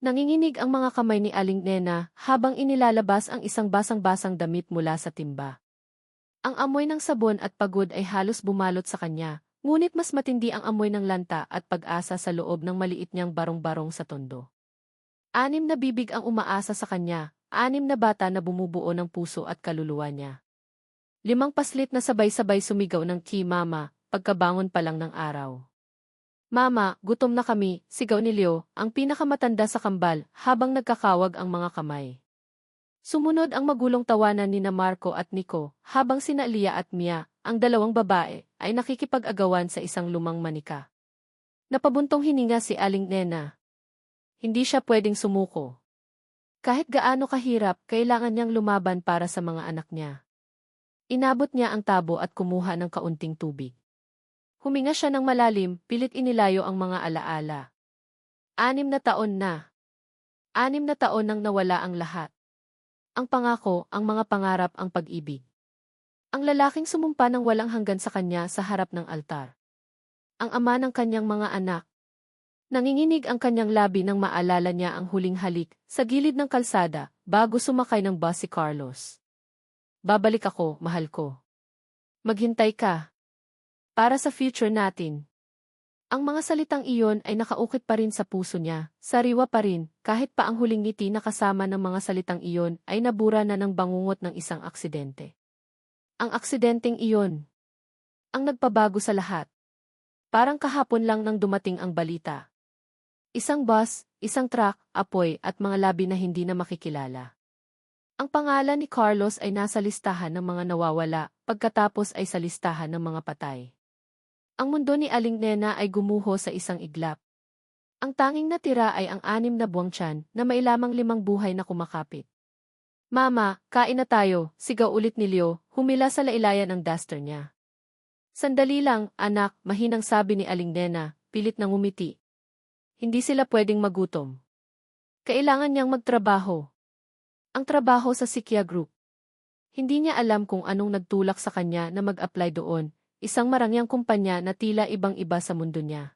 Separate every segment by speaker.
Speaker 1: Nanginginig ang mga kamay ni Aling Nena habang inilalabas ang isang basang-basang damit mula sa timba. Ang amoy ng sabon at pagod ay halos bumalot sa kanya, ngunit mas matindi ang amoy ng lanta at pag-asa sa loob ng maliit niyang barong-barong sa tondo. 6 na bibig ang umaasa sa kanya, 6 na bata na bumubuo ng puso at kaluluwa niya. 5 paslit na sabay-sabay sumigaw ng "Ki Mama" pagkabangon pa lang ng araw. "Mama, gutom na kami," sigaw ni Leo, ang pinakamatanda sa kambal, habang nagkakawag ang mga kamay. Sumunod ang magulong tawanan ni Marco at Nico, habang sina Lia at Mia, ang dalawang babae, ay nakikipag-agawan sa isang lumang manika. Napabuntong hininga si Aling Nena. Hindi siya pwedeng sumuko. Kahit gaano kahirap, kailangan niyang lumaban para sa mga anak niya. Inabot niya ang tabo at kumuha ng kaunting tubig. Huminga siya ng malalim, pilit inilayo ang mga alaala. 6 na taon na. 6 na taon nang nawala ang lahat. Ang pangako, ang mga pangarap, ang pag-ibig. Ang lalaking sumumpa ng walang hanggan sa kanya sa harap ng altar. Ang ama ng kanyang mga anak. Nanginginig ang kanyang labi nang maalala niya ang huling halik sa gilid ng kalsada bago sumakay ng bus si Carlos. "Babalik ako, mahal ko. Maghintay ka. Para sa future natin." Ang mga salitang iyon ay nakaukit pa rin sa puso niya, sariwa pa rin, kahit pa ang huling ngiti na kasama ng mga salitang iyon ay nabura na ng bangungot ng isang aksidente. Ang aksidenteng iyon. Ang nagpabago sa lahat. Parang kahapon lang nang dumating ang balita. Isang bus, isang truck, apoy at mga labi na hindi na makikilala. Ang pangalan ni Carlos ay nasa listahan ng mga nawawala, pagkatapos ay sa listahan ng mga patay. Ang mundo ni Aling Nena ay gumuho sa isang iglap. Ang tanging natira ay ang 6 na buwang tiyan na may lamang 5 buhay na kumakapit. "Mama, kain na tayo," sigaw ulit ni Leo, humila sa lailayan ng duster niya. "Sandali lang, anak," mahinang sabi ni Aling Nena, pilit na ngumiti. Hindi sila pwedeng magutom. Kailangan niyang magtrabaho. Ang trabaho sa Sikya Group. Hindi niya alam kung anong nagtulak sa kanya na mag-apply doon, isang marangyang kumpanya na tila ibang-iba sa mundo niya.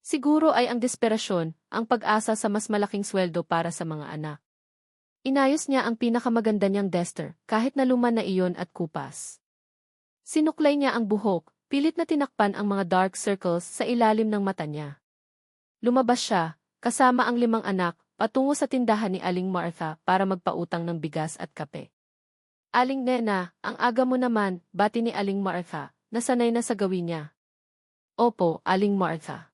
Speaker 1: Siguro ay ang desperasyon, ang pag-asa sa mas malaking sweldo para sa mga anak. Inayos niya ang pinakamaganda niyang duster, kahit na luma na iyon at kupas. Sinuklay niya ang buhok, pilit na tinakpan ang mga dark circles sa ilalim ng mata niya. Lumabas siya, kasama ang 5 anak, patungo sa tindahan ni Aling Martha para magpautang ng bigas at kape. "Aling Nena, ang aga mo naman," bati ni Aling Martha, nasanay na sa gawin niya. "Opo, Aling Martha.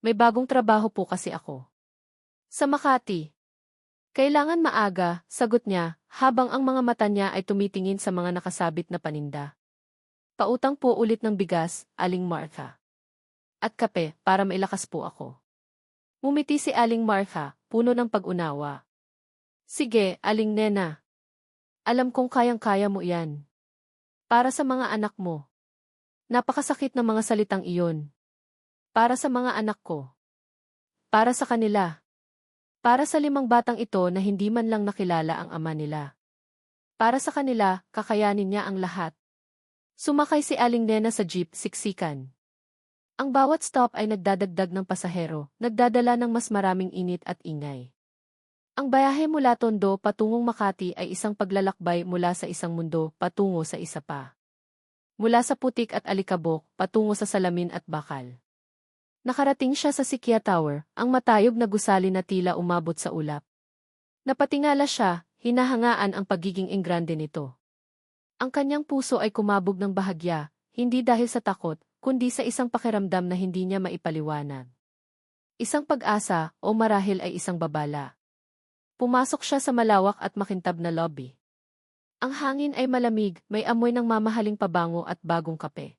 Speaker 1: May bagong trabaho po kasi ako. Sa Makati." "Kailangan maaga," sagot niya, habang ang mga mata niya ay tumitingin sa mga nakasabit na paninda. "Pautang po ulit ng bigas, Aling Martha. At kape, para mailakas po ako." Ngumiti si Aling Martha, puno ng pag-unawa. "Sige, Aling Nena. Alam kong kayang-kaya mo yan. Para sa mga anak mo." Napakasakit ng mga salitang iyon. Para sa mga anak ko. Para sa kanila. Para sa 5 batang ito na hindi man lang nakilala ang ama nila. Para sa kanila, kakayanin niya ang lahat. Sumakay si Aling Nena sa jeep, siksikan. Ang bawat stop ay nagdadagdag ng pasahero, nagdadala ng mas maraming init at ingay. Ang bayahe mula Tondo patungong Makati ay isang paglalakbay mula sa isang mundo patungo sa isa pa. Mula sa putik at alikabok, patungo sa salamin at bakal. Nakarating siya sa Sikya Tower, ang matayog na gusali na tila umabot sa ulap. Napatingala siya, hinahangaan ang pagiging engrande nito. Ang kanyang puso ay kumabog ng bahagya, hindi dahil sa takot, kundi sa isang pakiramdam na hindi niya maipaliwanag. Isang pag-asa, o marahil ay isang babala. Pumasok siya sa malawak at makintab na lobby. Ang hangin ay malamig, may amoy ng mamahaling pabango at bagong kape.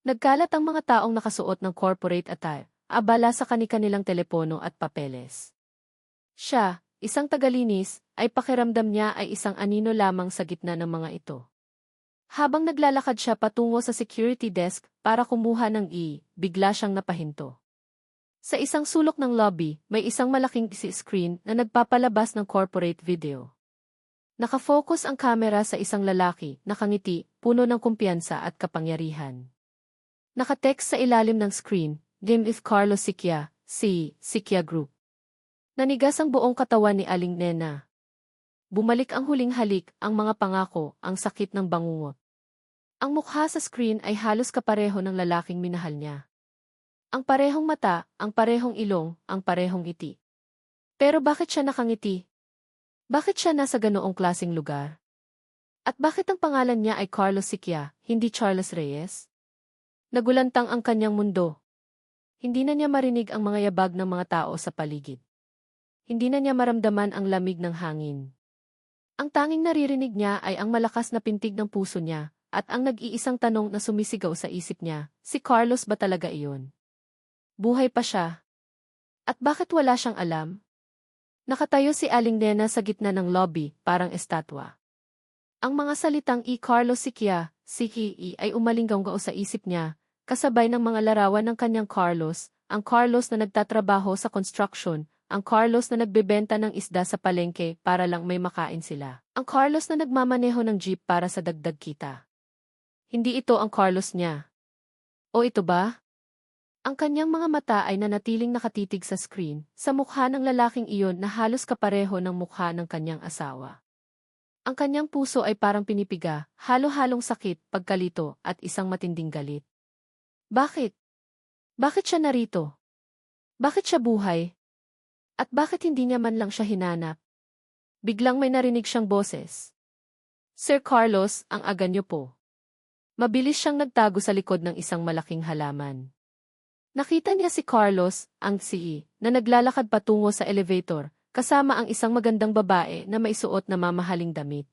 Speaker 1: Nagkalat ang mga taong nakasuot ng corporate attire, abala sa kani-kanilang telepono at papeles. Siya, isang tagalinis, ay pakiramdam niya ay isang anino lamang sa gitna ng mga ito. Habang naglalakad siya patungo sa security desk para kumuha ng bigla siyang napahinto. Sa isang sulok ng lobby, may isang malaking screen na nagpapalabas ng corporate video. Nakafocus ang kamera sa isang lalaki, nakangiti, puno ng kumpiyansa at kapangyarihan. Nakatext sa ilalim ng screen, "Name is Carlos Sikya, Sikya Group." Nanigas ang buong katawan ni Aling Nena. Bumalik ang huling halik, ang mga pangako, ang sakit ng bangungot. Ang mukha sa screen ay halos kapareho ng lalaking minahal niya. Ang parehong mata, ang parehong ilong, ang parehong ngiti. Pero bakit siya nakangiti? Bakit siya nasa ganoong klaseng lugar? At bakit ang pangalan niya ay Carlos Siquia, hindi Charles Reyes? Nagulantang ang kanyang mundo. Hindi na niya marinig ang mga yabag ng mga tao sa paligid. Hindi na niya maramdaman ang lamig ng hangin. Ang tanging naririnig niya ay ang malakas na pintig ng puso niya, at ang nag-iisang tanong na sumisigaw sa isip niya, si Carlos ba talaga iyon? Buhay pa siya? At bakit wala siyang alam? Nakatayo si Aling Nena sa gitna ng lobby, parang estatwa. Ang mga salitang Carlos Siquia, Siki ay umalingganggaw sa isip niya, kasabay ng mga larawan ng kanyang Carlos, ang Carlos na nagtatrabaho sa construction, ang Carlos na nagbebenta ng isda sa palengke para lang may makain sila. Ang Carlos na nagmamaneho ng jeep para sa dagdag kita. Hindi ito ang Carlos niya. O ito ba? Ang kanyang mga mata ay nanatiling nakatitig sa screen, sa mukha ng lalaking iyon na halos kapareho ng mukha ng kanyang asawa. Ang kanyang puso ay parang pinipiga, halo-halong sakit, pagkalito, at isang matinding galit. Bakit? Bakit siya narito? Bakit siya buhay? At bakit hindi niya man lang siya hinanap? Biglang may narinig siyang boses. Sir Carlos, ang aga niyo po. Mabilis siyang nagtago sa likod ng isang malaking halaman. Nakita niya si Carlos, ang CE, na naglalakad patungo sa elevator, kasama ang isang magandang babae na may suot na mamahaling damit.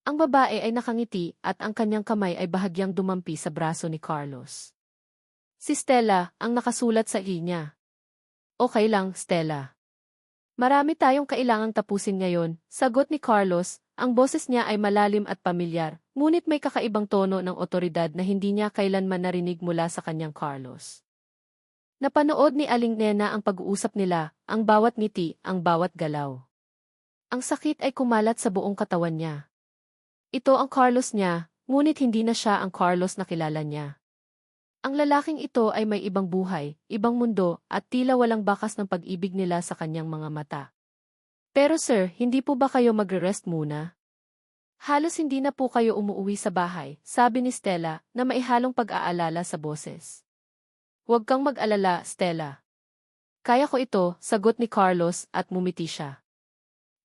Speaker 1: Ang babae ay nakangiti at ang kanyang kamay ay bahagyang dumampi sa braso ni Carlos. Si Stella, ang nakasulat sa niya. Okay lang, Stella. Marami tayong kailangang tapusin ngayon, sagot ni Carlos. Ang boses niya ay malalim at pamilyar, ngunit may kakaibang tono ng otoridad na hindi niya kailanman narinig mula sa kanyang Carlos. Napanood ni Aling Nena ang pag-uusap nila, ang bawat ngiti, ang bawat galaw. Ang sakit ay kumalat sa buong katawan niya. Ito ang Carlos niya, ngunit hindi na siya ang Carlos na kilala niya. Ang lalaking ito ay may ibang buhay, ibang mundo, at tila walang bakas ng pag-ibig nila sa kanyang mga mata. Pero sir, hindi po ba kayo magre-rest muna? Halos hindi na po kayo umuuwi sa bahay, sabi ni Stella, na maihalong pag-aalala sa boses. Huwag kang mag-alala, Stella. Kaya ko ito, sagot ni Carlos at mumiti siya.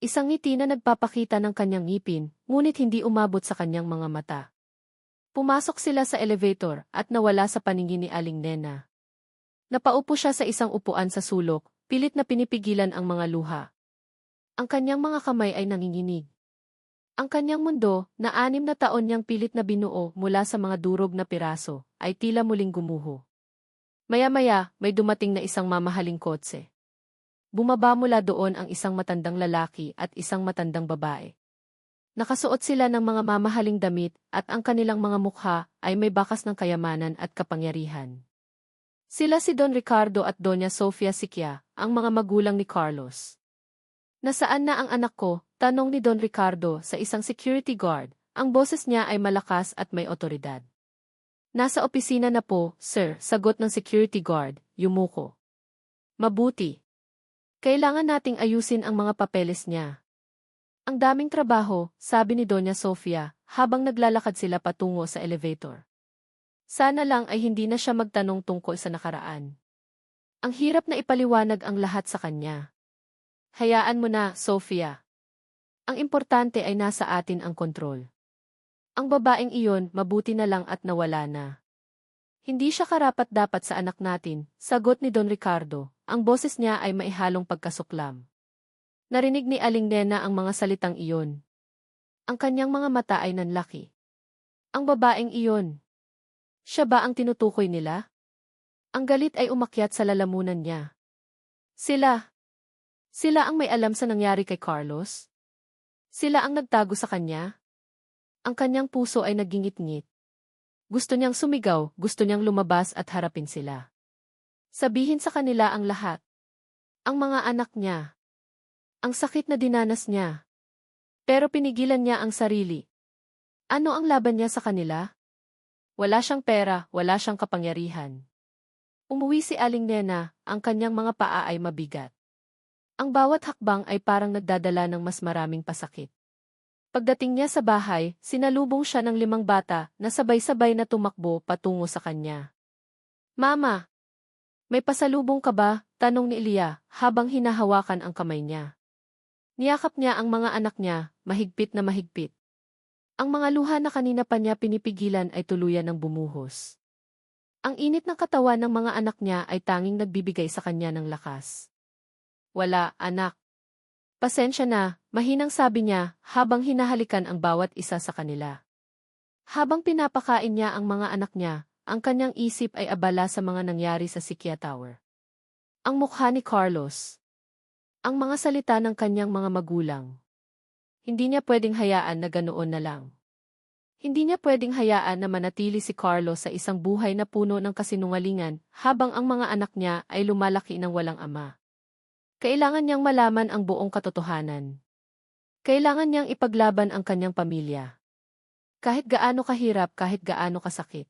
Speaker 1: Isang ngiti na nagpapakita ng kanyang ngipin, ngunit hindi umabot sa kanyang mga mata. Pumasok sila sa elevator at nawala sa paningin ni Aling Nena. Napaupo siya sa isang upuan sa sulok, pilit na pinipigilan ang mga luha. Ang kanyang mga kamay ay nanginginig. Ang kanyang mundo, na 6 na taon niyang pilit na binuo mula sa mga durog na piraso, ay tila muling gumuho. Maya-maya, may dumating na isang mamahaling kotse. Bumaba mula doon ang isang matandang lalaki at isang matandang babae. Nakasuot sila ng mga mamahaling damit at ang kanilang mga mukha ay may bakas ng kayamanan at kapangyarihan. Sila si Don Ricardo at Doña Sofia Siquia, ang mga magulang ni Carlos. Nasaan na ang anak ko? Tanong ni Don Ricardo sa isang security guard. Ang boses niya ay malakas at may otoridad. Nasa opisina na po, sir, sagot ng security guard, yumuko. Mabuti. Kailangan nating ayusin ang mga papeles niya. Ang daming trabaho, sabi ni Doña Sofia, habang naglalakad sila patungo sa elevator. Sana lang ay hindi na siya magtanong tungkol sa nakaraan. Ang hirap na ipaliwanag ang lahat sa kanya. Hayaan mo na, Sofia. Ang importante ay nasa atin ang kontrol. Ang babaeng iyon, mabuti na lang at nawala na. Hindi siya karapat-dapat sa anak natin, sagot ni Don Ricardo. Ang boses niya ay maihalong pagkasuklam. Narinig ni Aling Nena ang mga salitang iyon. Ang kanyang mga mata ay nanlaki. Ang babaeng iyon. Siya ba ang tinutukoy nila? Ang galit ay umakyat sa lalamunan niya. Sila. Sila ang may alam sa nangyari kay Carlos? Sila ang nagtago sa kanya? Ang kanyang puso ay nagingit-ngit. Gusto niyang sumigaw, gusto niyang lumabas at harapin sila. Sabihin sa kanila ang lahat. Ang mga anak niya. Ang sakit na dinanas niya. Pero pinigilan niya ang sarili. Ano ang laban niya sa kanila? Wala siyang pera, wala siyang kapangyarihan. Umuwi si Aling Nena, ang kanyang mga paa ay mabigat. Ang bawat hakbang ay parang nagdadala ng mas maraming pasakit. Pagdating niya sa bahay, sinalubong siya ng 5 bata na sabay-sabay na tumakbo patungo sa kanya. Mama, may pasalubong ka ba? Tanong ni Elia habang hinahawakan ang kamay niya. Niyakap niya ang mga anak niya, mahigpit na mahigpit. Ang mga luha na kanina pa niya pinipigilan ay tuluyan ng bumuhos. Ang init ng katawan ng mga anak niya ay tanging nagbibigay sa kanya ng lakas. Wala, anak. Pasensya na, mahinang sabi niya habang hinahalikan ang bawat isa sa kanila. Habang pinapakain niya ang mga anak niya, ang kanyang isip ay abala sa mga nangyari sa Sikya Tower. Ang mukha ni Carlos. Ang mga salita ng kanyang mga magulang. Hindi niya pwedeng hayaan na ganoon na lang. Hindi niya pwedeng hayaan na manatili si Carlos sa isang buhay na puno ng kasinungalingan habang ang mga anak niya ay lumalaki ng walang ama. Kailangan niyang malaman ang buong katotohanan. Kailangan niyang ipaglaban ang kanyang pamilya. Kahit gaano kahirap, kahit gaano kasakit.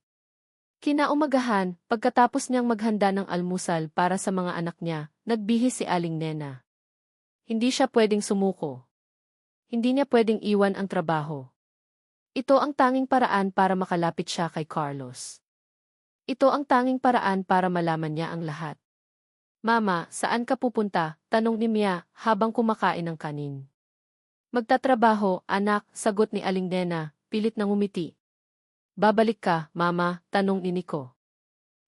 Speaker 1: Kinaumagahan, pagkatapos niyang maghanda ng almusal para sa mga anak niya, nagbihis si Aling Nena. Hindi siya pwedeng sumuko. Hindi niya pwedeng iwan ang trabaho. Ito ang tanging paraan para makalapit siya kay Carlos. Ito ang tanging paraan para malaman niya ang lahat. Mama, saan ka pupunta? Tanong ni Mia habang kumakain ng kanin. Magtatrabaho, anak, sagot ni Aling Nena, pilit na ngumiti. Babalik ka, mama? Tanong ni Nico.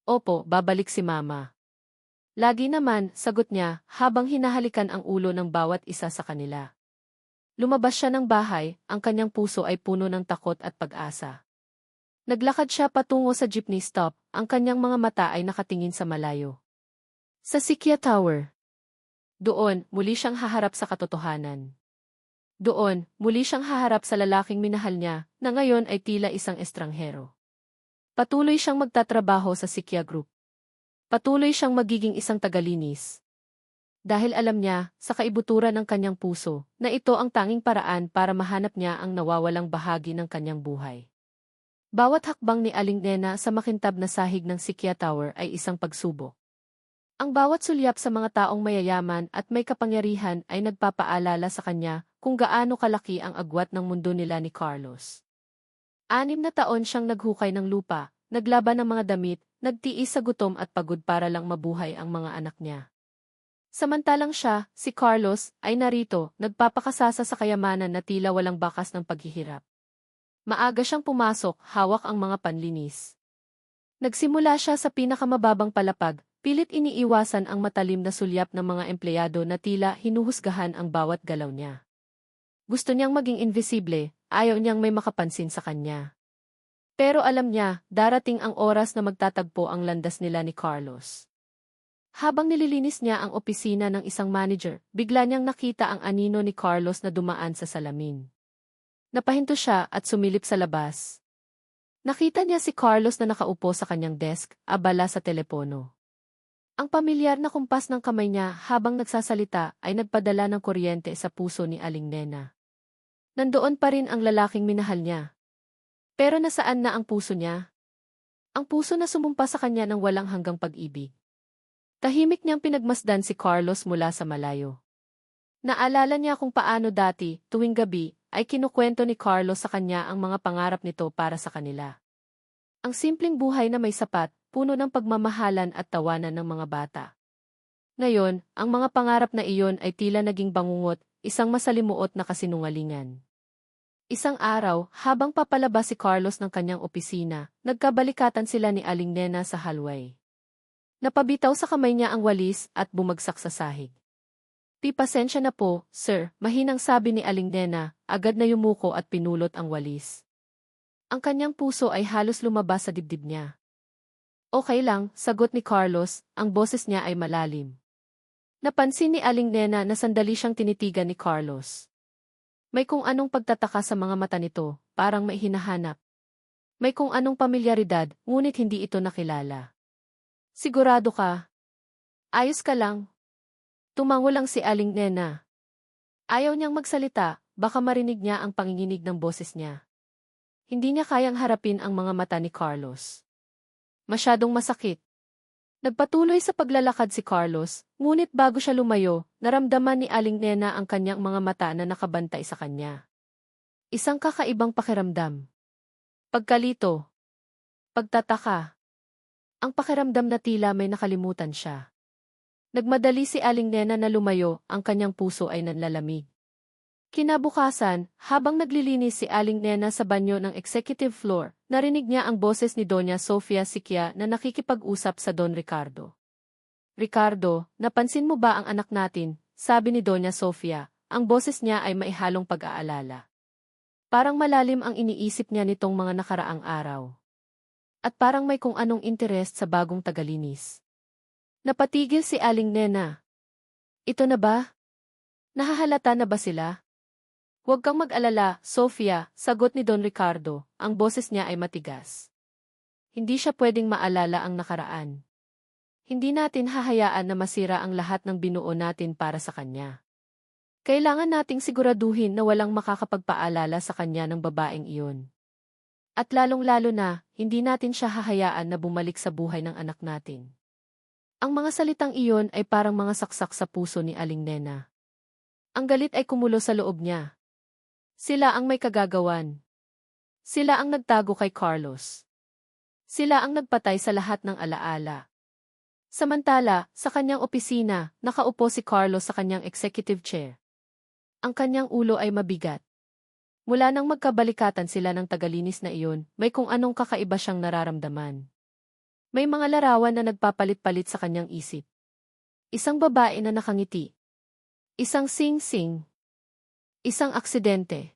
Speaker 1: Opo, babalik si mama. Lagi naman, sagot niya habang hinahalikan ang ulo ng bawat isa sa kanila. Lumabas siya ng bahay, ang kanyang puso ay puno ng takot at pag-asa. Naglakad siya patungo sa jeepney stop, ang kanyang mga mata ay nakatingin sa malayo. Sa Sikya Tower. Doon, muli siyang haharap sa katotohanan. Doon, muli siyang haharap sa lalaking minahal niya, na ngayon ay tila isang estranghero. Patuloy siyang magtatrabaho sa Sikya Group. Patuloy siyang magiging isang tagalinis. Dahil alam niya, sa kaibuturan ng kanyang puso, na ito ang tanging paraan para mahanap niya ang nawawalang bahagi ng kanyang buhay. Bawat hakbang ni Aling Nena sa makintab na sahig ng Sikya Tower ay isang pagsubok. Ang bawat sulyap sa mga taong mayayaman at may kapangyarihan ay nagpapaalala sa kanya kung gaano kalaki ang agwat ng mundo nila ni Carlos. 6 na taon siyang naghukay ng lupa, naglaban ng mga damit, nagtiis sa gutom at pagod para lang mabuhay ang mga anak niya. Samantalang siya, si Carlos, ay narito, nagpapakasasa sa kayamanan na tila walang bakas ng paghihirap. Maaga siyang pumasok, hawak ang mga panlinis. Nagsimula siya sa pinakamababang palapag, pilit iniiwasan ang matalim na sulyap ng mga empleyado na tila hinuhusgahan ang bawat galaw niya. Gusto niyang maging invisible, ayaw niyang may makapansin sa kanya. Pero alam niya, darating ang oras na magtatagpo ang landas nila ni Carlos. Habang nililinis niya ang opisina ng isang manager, bigla niyang nakita ang anino ni Carlos na dumaan sa salamin. Napahinto siya at sumilip sa labas. Nakita niya si Carlos na nakaupo sa kanyang desk, abala sa telepono. Ang pamilyar na kumpas ng kamay niya habang nagsasalita ay nagpadala ng kuryente sa puso ni Aling Nena. Nandoon pa rin ang lalaking minahal niya. Pero nasaan na ang puso niya? Ang puso na sumumpa sa kanya ng walang hanggang pag-ibig. Tahimik niyang pinagmasdan si Carlos mula sa malayo. Naalala niya kung paano dati, tuwing gabi, ay kinukwento ni Carlos sa kanya ang mga pangarap nito para sa kanila. Ang simpleng buhay na may sapat, puno ng pagmamahalan at tawanan ng mga bata. Ngayon, ang mga pangarap na iyon ay tila naging bangungot, isang masalimuot na kasinungalingan. Isang araw, habang papalabas si Carlos ng kanyang opisina, nagkabalikatan sila ni Aling Nena sa hallway. Napabitaw sa kamay niya ang walis at bumagsak sa sahig. Pasensya na po, sir, mahinang sabi ni Aling Nena, agad na yumuko at pinulot ang walis. Ang kanyang puso ay halos lumabas sa dibdib niya. Okay lang, sagot ni Carlos, ang boses niya ay malalim. Napansin ni Aling Nena na sandali siyang tinitigan ni Carlos. May kung anong pagtataka sa mga mata nito, parang may hinahanap. May kung anong pamilyaridad, ngunit hindi ito nakilala. Sigurado ka? Ayos ka lang? Tumango lang si Aling Nena. Ayaw niyang magsalita, baka marinig niya ang panginginig ng boses niya. Hindi niya kayang harapin ang mga mata ni Carlos. Masyadong masakit. Nagpatuloy sa paglalakad si Carlos, ngunit bago siya lumayo, naramdaman ni Aling Nena ang kanyang mga mata na nakabantay sa kanya. Isang kakaibang pakiramdam. Pagkalito. Pagtataka. Ang pakiramdam na tila may nakalimutan siya. Nagmadali si Aling Nena na lumayo, ang kanyang puso ay nanlalamig. Kinabukasan, habang naglilinis si Aling Nena sa banyo ng executive floor, narinig niya ang boses ni Doña Sofia Siquia na nakikipag-usap sa Don Ricardo. Ricardo, napansin mo ba ang anak natin? Sabi ni Doña Sofia, ang boses niya ay maihalong pag-aalala. Parang malalim ang iniisip niya nitong mga nakaraang araw. At parang may kung anong interest sa bagong tagalinis. Napatigil si Aling Nena. Ito na ba? Nahahalata na ba sila? Huwag kang mag-alala, Sofia, sagot ni Don Ricardo, ang boses niya ay matigas. Hindi siya pwedeng maalala ang nakaraan. Hindi natin hahayaan na masira ang lahat ng binuo natin para sa kanya. Kailangan nating siguraduhin na walang makakapagpaalala sa kanya ng babaeng iyon. At lalong-lalo na, hindi natin siya hahayaan na bumalik sa buhay ng anak natin. Ang mga salitang iyon ay parang mga saksak sa puso ni Aling Nena. Ang galit ay kumulo sa loob niya. Sila ang may kagagawan. Sila ang nagtago kay Carlos. Sila ang nagpatay sa lahat ng alaala. Samantala, sa kanyang opisina, nakaupo si Carlos sa kanyang executive chair. Ang kanyang ulo ay mabigat. Mula nang magkabalikatan sila ng tagalinis na iyon, may kung anong kakaiba siyang nararamdaman. May mga larawan na nagpapalit-palit sa kanyang isip. Isang babae na nakangiti. Isang sing-sing. Isang aksidente.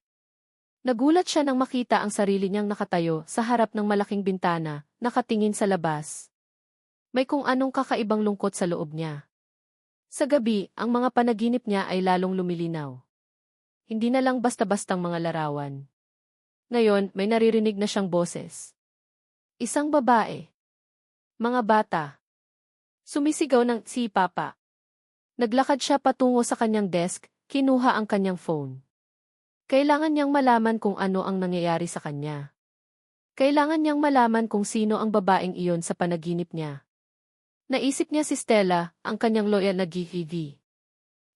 Speaker 1: Nagulat siya nang makita ang sarili niyang nakatayo sa harap ng malaking bintana, nakatingin sa labas. May kung anong kakaibang lungkot sa loob niya. Sa gabi, ang mga panaginip niya ay lalong lumilinaw. Hindi na lang basta-bastang mga larawan. Ngayon, may naririnig na siyang boses. Isang babae. Mga bata. Sumisigaw ng, "Si Papa." Naglakad siya patungo sa kanyang desk, kinuha ang kanyang phone. Kailangan niyang malaman kung ano ang nangyayari sa kanya. Kailangan niyang malaman kung sino ang babaeng iyon sa panaginip niya. Naisip niya si Stella, ang kanyang loyal na GVV.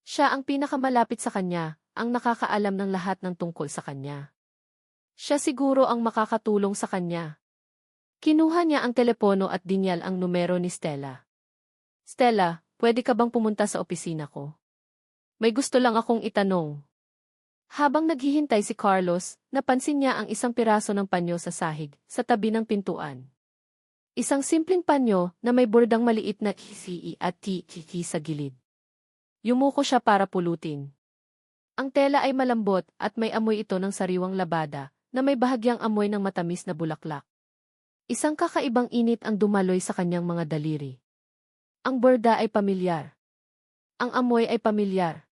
Speaker 1: Siya ang pinakamalapit sa kanya, ang nakakaalam ng lahat ng tungkol sa kanya. Siya siguro ang makakatulong sa kanya. Kinuha niya ang telepono at dinyal ang numero ni Stella. Stella, pwede ka bang pumunta sa opisina ko? May gusto lang akong itanong. Habang naghihintay si Carlos, napansin niya ang isang piraso ng panyo sa sahig, sa tabi ng pintuan. Isang simpleng panyo na may bordang maliit na CE at TKK sa gilid. Yumuko siya para pulutin. Ang tela ay malambot at may amoy ito ng sariwang labada, na may bahagyang amoy ng matamis na bulaklak. Isang kakaibang init ang dumaloy sa kanyang mga daliri. Ang borda ay pamilyar. Ang amoy ay pamilyar.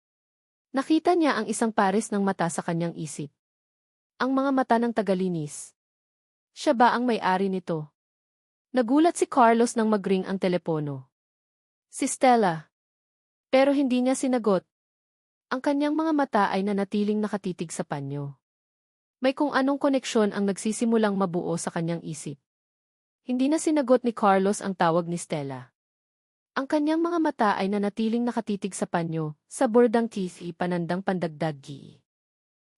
Speaker 1: Nakita niya ang isang pares ng mata sa kanyang isip. Ang mga mata ng tagalinis. Siya ba ang may-ari nito? Nagulat si Carlos nang mag-ring ang telepono. Si Stella. Pero hindi niya sinagot. Ang kanyang mga mata ay nanatiling nakatitig sa panyo. May kung anong koneksyon ang nagsisimulang mabuo sa kanyang isip. Hindi na sinagot ni Carlos ang tawag ni Stella. Ang kanyang mga mata ay nanatiling nakatitig sa panyo, sa bordang TV panandang pandagdag gi.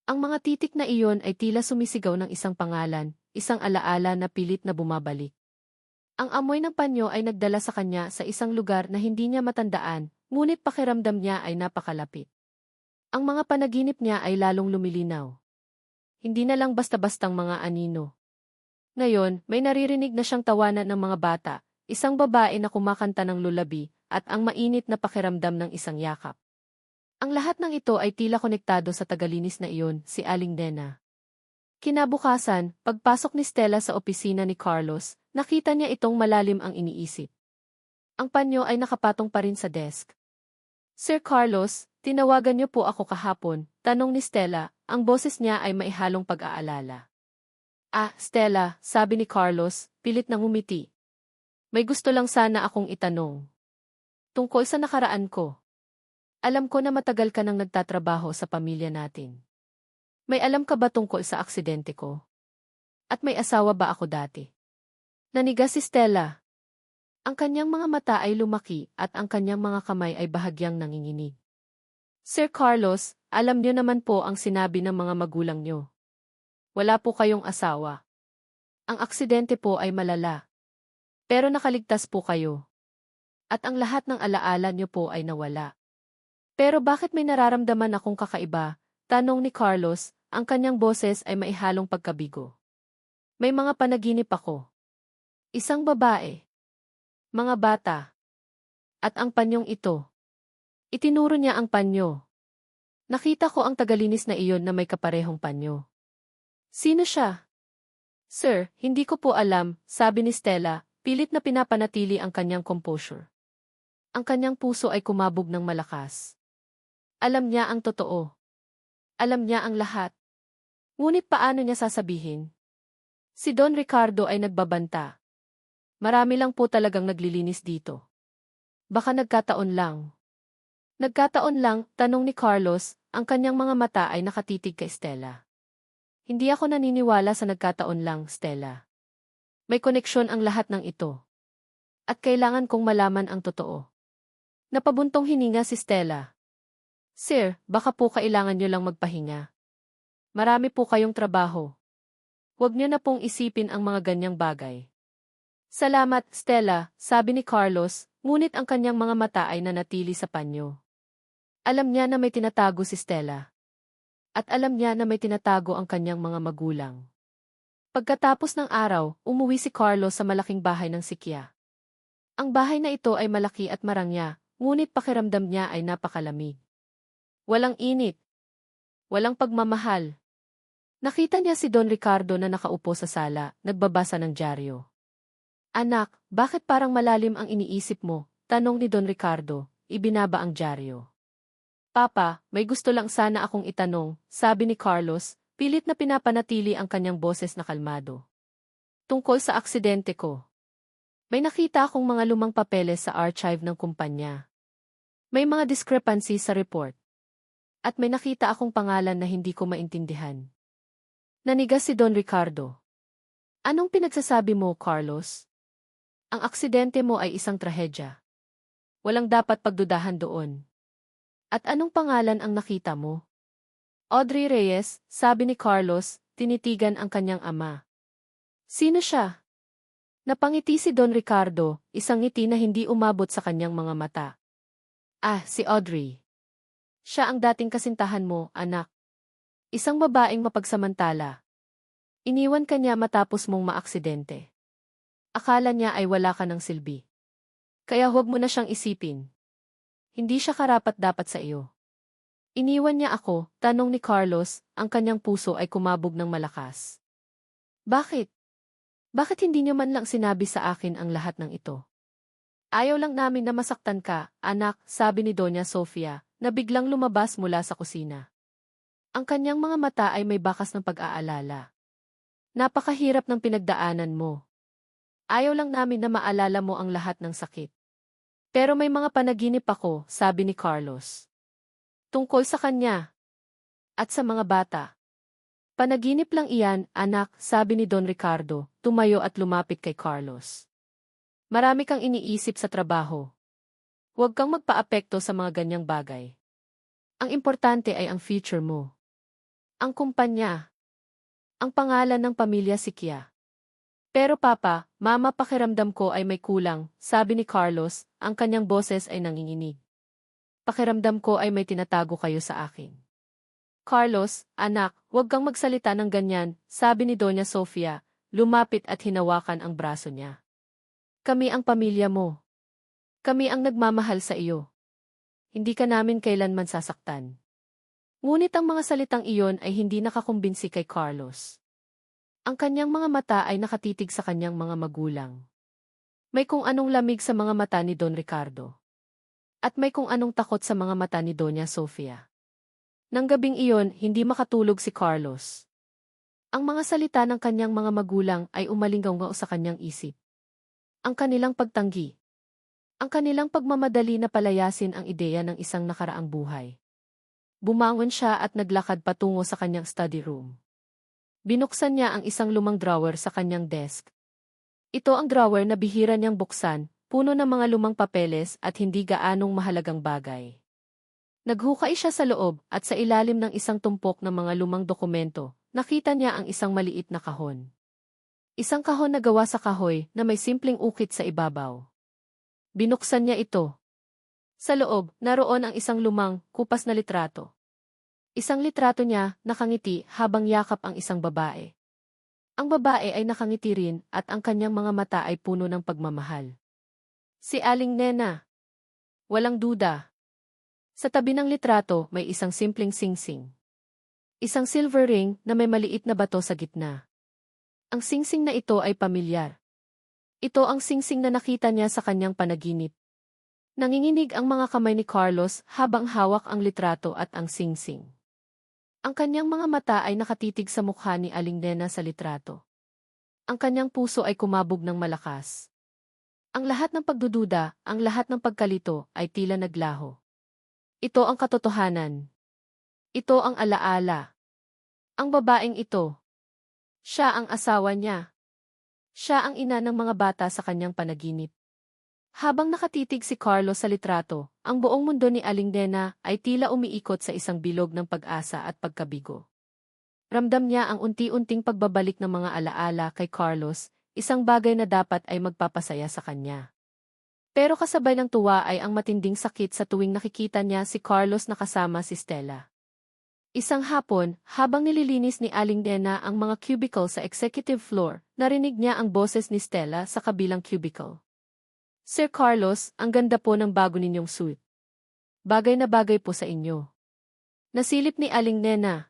Speaker 1: Ang mga titik na iyon ay tila sumisigaw ng isang pangalan, isang alaala na pilit na bumabalik. Ang amoy ng panyo ay nagdala sa kanya sa isang lugar na hindi niya matandaan, ngunit pakiramdam niya ay napakalapit. Ang mga panaginip niya ay lalong lumilinaw. Hindi na lang basta-bastang mga anino. Ngayon, may naririnig na siyang tawanan ng mga bata, isang babae na kumakanta ng lulabi, at ang mainit na pakiramdam ng isang yakap. Ang lahat ng ito ay tila konektado sa tagalinis na iyon, si Aling Nena. Kinabukasan, pagpasok ni Stella sa opisina ni Carlos, nakita niya itong malalim ang iniisip. Ang panyo ay nakapatong pa rin sa desk. Sir Carlos, tinawagan niyo po ako kahapon, tanong ni Stella, ang boses niya ay maihalong pag-aalala. Ah, Stella, sabi ni Carlos, pilit na ngumiti. May gusto lang sana akong itanong. Tungkol sa nakaraan ko. Alam ko na matagal ka nang nagtatrabaho sa pamilya natin. May alam ka ba tungkol sa aksidente ko? At may asawa ba ako dati? Nanigas si Stella. Ang kanyang mga mata ay lumaki at ang kanyang mga kamay ay bahagyang nanginginig. Sir Carlos, alam niyo naman po ang sinabi ng mga magulang niyo. Wala po kayong asawa. Ang aksidente po ay malala. Pero nakaligtas po kayo. At ang lahat ng alaala niyo po ay nawala. Pero bakit may nararamdaman akong kakaiba? Tanong ni Carlos, ang kanyang boses ay maihalong pagkabigo. May mga panaginip ako. Isang babae. Mga bata. At ang panyong ito. Itinuro niya ang panyo. Nakita ko ang tagalinis na iyon na may kaparehong panyo. Sino siya? Sir, hindi ko po alam, sabi ni Stella, pilit na pinapanatili ang kanyang composure. Ang kanyang puso ay kumabog ng malakas. Alam niya ang totoo. Alam niya ang lahat. Ngunit paano niya sasabihin? Si Don Ricardo ay nagbabanta. Marami lang po talagang naglilinis dito. Baka nagkataon lang. Nagkataon lang, tanong ni Carlos, ang kanyang mga mata ay nakatitig kay Stella. Hindi ako naniniwala sa nagkataon lang, Stella. May koneksyon ang lahat ng ito. At kailangan kong malaman ang totoo. Napabuntong hininga si Stella. Sir, baka po kailangan niyo lang magpahinga. Marami po kayong trabaho. Huwag niyo na pong isipin ang mga ganyang bagay. Salamat, Stella, sabi ni Carlos, ngunit ang kanyang mga mata ay nanatili sa panyo. Alam niya na may tinatago si Stella. At alam niya na may tinatago ang kanyang mga magulang. Pagkatapos ng araw, umuwi si Carlos sa malaking bahay ng Sikya. Ang bahay na ito ay malaki at marangya, ngunit pakiramdam niya ay napakalamig. Walang init. Walang pagmamahal. Nakita niya si Don Ricardo na nakaupo sa sala, nagbabasa ng dyaryo. Anak, bakit parang malalim ang iniisip mo? Tanong ni Don Ricardo, ibinaba ang dyaryo. Papa, may gusto lang sana akong itanong, sabi ni Carlos, pilit na pinapanatili ang kanyang boses na kalmado. Tungkol sa aksidente ko. May nakita akong mga lumang papeles sa archive ng kumpanya. May mga discrepancy sa report. At may nakita akong pangalan na hindi ko maintindihan. Nanigas si Don Ricardo. Anong pinagsasabi mo, Carlos? Ang aksidente mo ay isang trahedya. Walang dapat pagdudahan doon. At anong pangalan ang nakita mo? Audrey Reyes, sabi ni Carlos, tinitigan ang kanyang ama. Sino siya? Napangiti si Don Ricardo, isang ngiti na hindi umabot sa kanyang mga mata. Ah, si Audrey. Siya ang dating kasintahan mo, anak. Isang babaeng mapagsamantala. Iniwan ka niya matapos mong maaksidente. Akala niya ay wala ka ng silbi. Kaya huwag mo na siyang isipin. Hindi siya karapat-dapat sa iyo. Iniwan niya ako, tanong ni Carlos, ang kanyang puso ay kumabog ng malakas. Bakit? Bakit hindi niyo man lang sinabi sa akin ang lahat ng ito? Ayaw lang namin na masaktan ka, anak, sabi ni Doña Sofia, na biglang lumabas mula sa kusina. Ang kanyang mga mata ay may bakas ng pag-aalala. Napakahirap ng pinagdaanan mo. Ayaw lang namin na maalala mo ang lahat ng sakit. Pero may mga panaginip ako, sabi ni Carlos. Tungkol sa kanya. At sa mga bata. Panaginip lang iyan, anak, sabi ni Don Ricardo, tumayo at lumapit kay Carlos. Marami kang iniisip sa trabaho. Huwag kang magpaapekto sa mga ganyang bagay. Ang importante ay ang future mo. Ang kumpanya. Ang pangalan ng pamilya Sikya. Pero papa, mama, pakiramdam ko ay may kulang, sabi ni Carlos, ang kanyang boses ay nanginginig. Pakiramdam ko ay may tinatago kayo sa akin. Carlos, anak, huwag kang magsalita ng ganyan, sabi ni Doña Sofia, lumapit at hinawakan ang braso niya. Kami ang pamilya mo. Kami ang nagmamahal sa iyo. Hindi ka namin kailanman sasaktan. Ngunit ang mga salitang iyon ay hindi nakakumbinsi kay Carlos. Ang kanyang mga mata ay nakatitig sa kanyang mga magulang. May kung anong lamig sa mga mata ni Don Ricardo. At may kung anong takot sa mga mata ni Doña Sofia. Nang gabing iyon, hindi makatulog si Carlos. Ang mga salita ng kanyang mga magulang ay umalinggaw sa kanyang isip. Ang kanilang pagtanggi. Ang kanilang pagmamadali na palayasin ang ideya ng isang nakaraang buhay. Bumangon siya at naglakad patungo sa kanyang study room. Binuksan niya ang isang lumang drawer sa kanyang desk. Ito ang drawer na bihira niyang buksan, puno ng mga lumang papeles at hindi gaanong mahalagang bagay. Naghukay siya sa loob at sa ilalim ng isang tumpok ng mga lumang dokumento, nakita niya ang isang maliit na kahon. Isang kahon na gawa sa kahoy na may simpleng ukit sa ibabaw. Binuksan niya ito. Sa loob, naroon ang isang lumang, kupas na litrato. Isang litrato niya, nakangiti habang yakap ang isang babae. Ang babae ay nakangiti rin at ang kanyang mga mata ay puno ng pagmamahal. Si Aling Nena. Walang duda. Sa tabi ng litrato may isang simpleng singsing. Isang silver ring na may maliit na bato sa gitna. Ang singsing na ito ay pamilyar. Ito ang singsing na nakita niya sa kanyang panaginip. Nanginginig ang mga kamay ni Carlos habang hawak ang litrato at ang singsing. Ang kanyang mga mata ay nakatitig sa mukha ni Aling Nena sa litrato. Ang kanyang puso ay kumabog ng malakas. Ang lahat ng pagdududa, ang lahat ng pagkalito ay tila naglaho. Ito ang katotohanan. Ito ang alaala. Ang babaeng ito. Siya ang asawa niya. Siya ang ina ng mga bata sa kanyang panaginip. Habang nakatitig si Carlos sa litrato, ang buong mundo ni Aling Nena ay tila umiikot sa isang bilog ng pag-asa at pagkabigo. Ramdam niya ang unti-unting pagbabalik ng mga alaala kay Carlos, isang bagay na dapat ay magpapasaya sa kanya. Pero kasabay ng tuwa ay ang matinding sakit sa tuwing nakikita niya si Carlos na kasama si Stella. Isang hapon, habang nililinis ni Aling Nena ang mga cubicle sa executive floor, narinig niya ang boses ni Stella sa kabilang cubicle. Sir Carlos, ang ganda po ng bago ninyong suit. Bagay na bagay po sa inyo. Nasilip ni Aling Nena.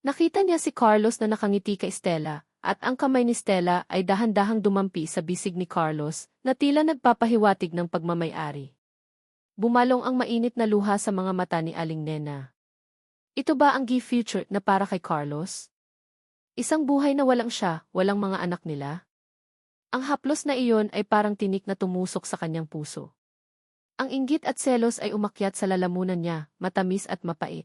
Speaker 1: Nakita niya si Carlos na nakangiti kay Stella, at ang kamay ni Stella ay dahan-dahang dumampi sa bisig ni Carlos, na tila nagpapahiwatig ng pagmamay-ari. Bumalong ang mainit na luha sa mga mata ni Aling Nena. Ito ba ang gift future na para kay Carlos? Isang buhay na walang siya, walang mga anak nila? Ang haplos na iyon ay parang tinik na tumusok sa kanyang puso. Ang inggit at selos ay umakyat sa lalamunan niya, matamis at mapait.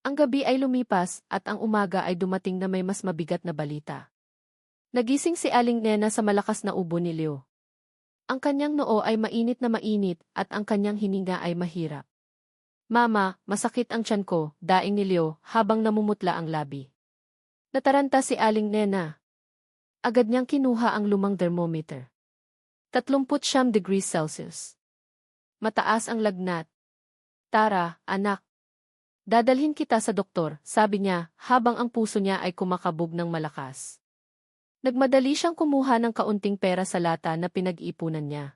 Speaker 1: Ang gabi ay lumipas at ang umaga ay dumating na may mas mabigat na balita. Nagising si Aling Nena sa malakas na ubo ni Leo. Ang kanyang noo ay mainit na mainit at ang kanyang hininga ay mahirap. Mama, masakit ang tiyan ko, daing ni Leo habang namumutla ang labi. Nataranta si Aling Nena. Agad niyang kinuha ang lumang thermometer. 39 degrees Celsius. Mataas ang lagnat. Tara, anak. Dadalhin kita sa doktor, sabi niya, habang ang puso niya ay kumakabog ng malakas. Nagmadali siyang kumuha ng kaunting pera sa lata na pinag-ipunan niya.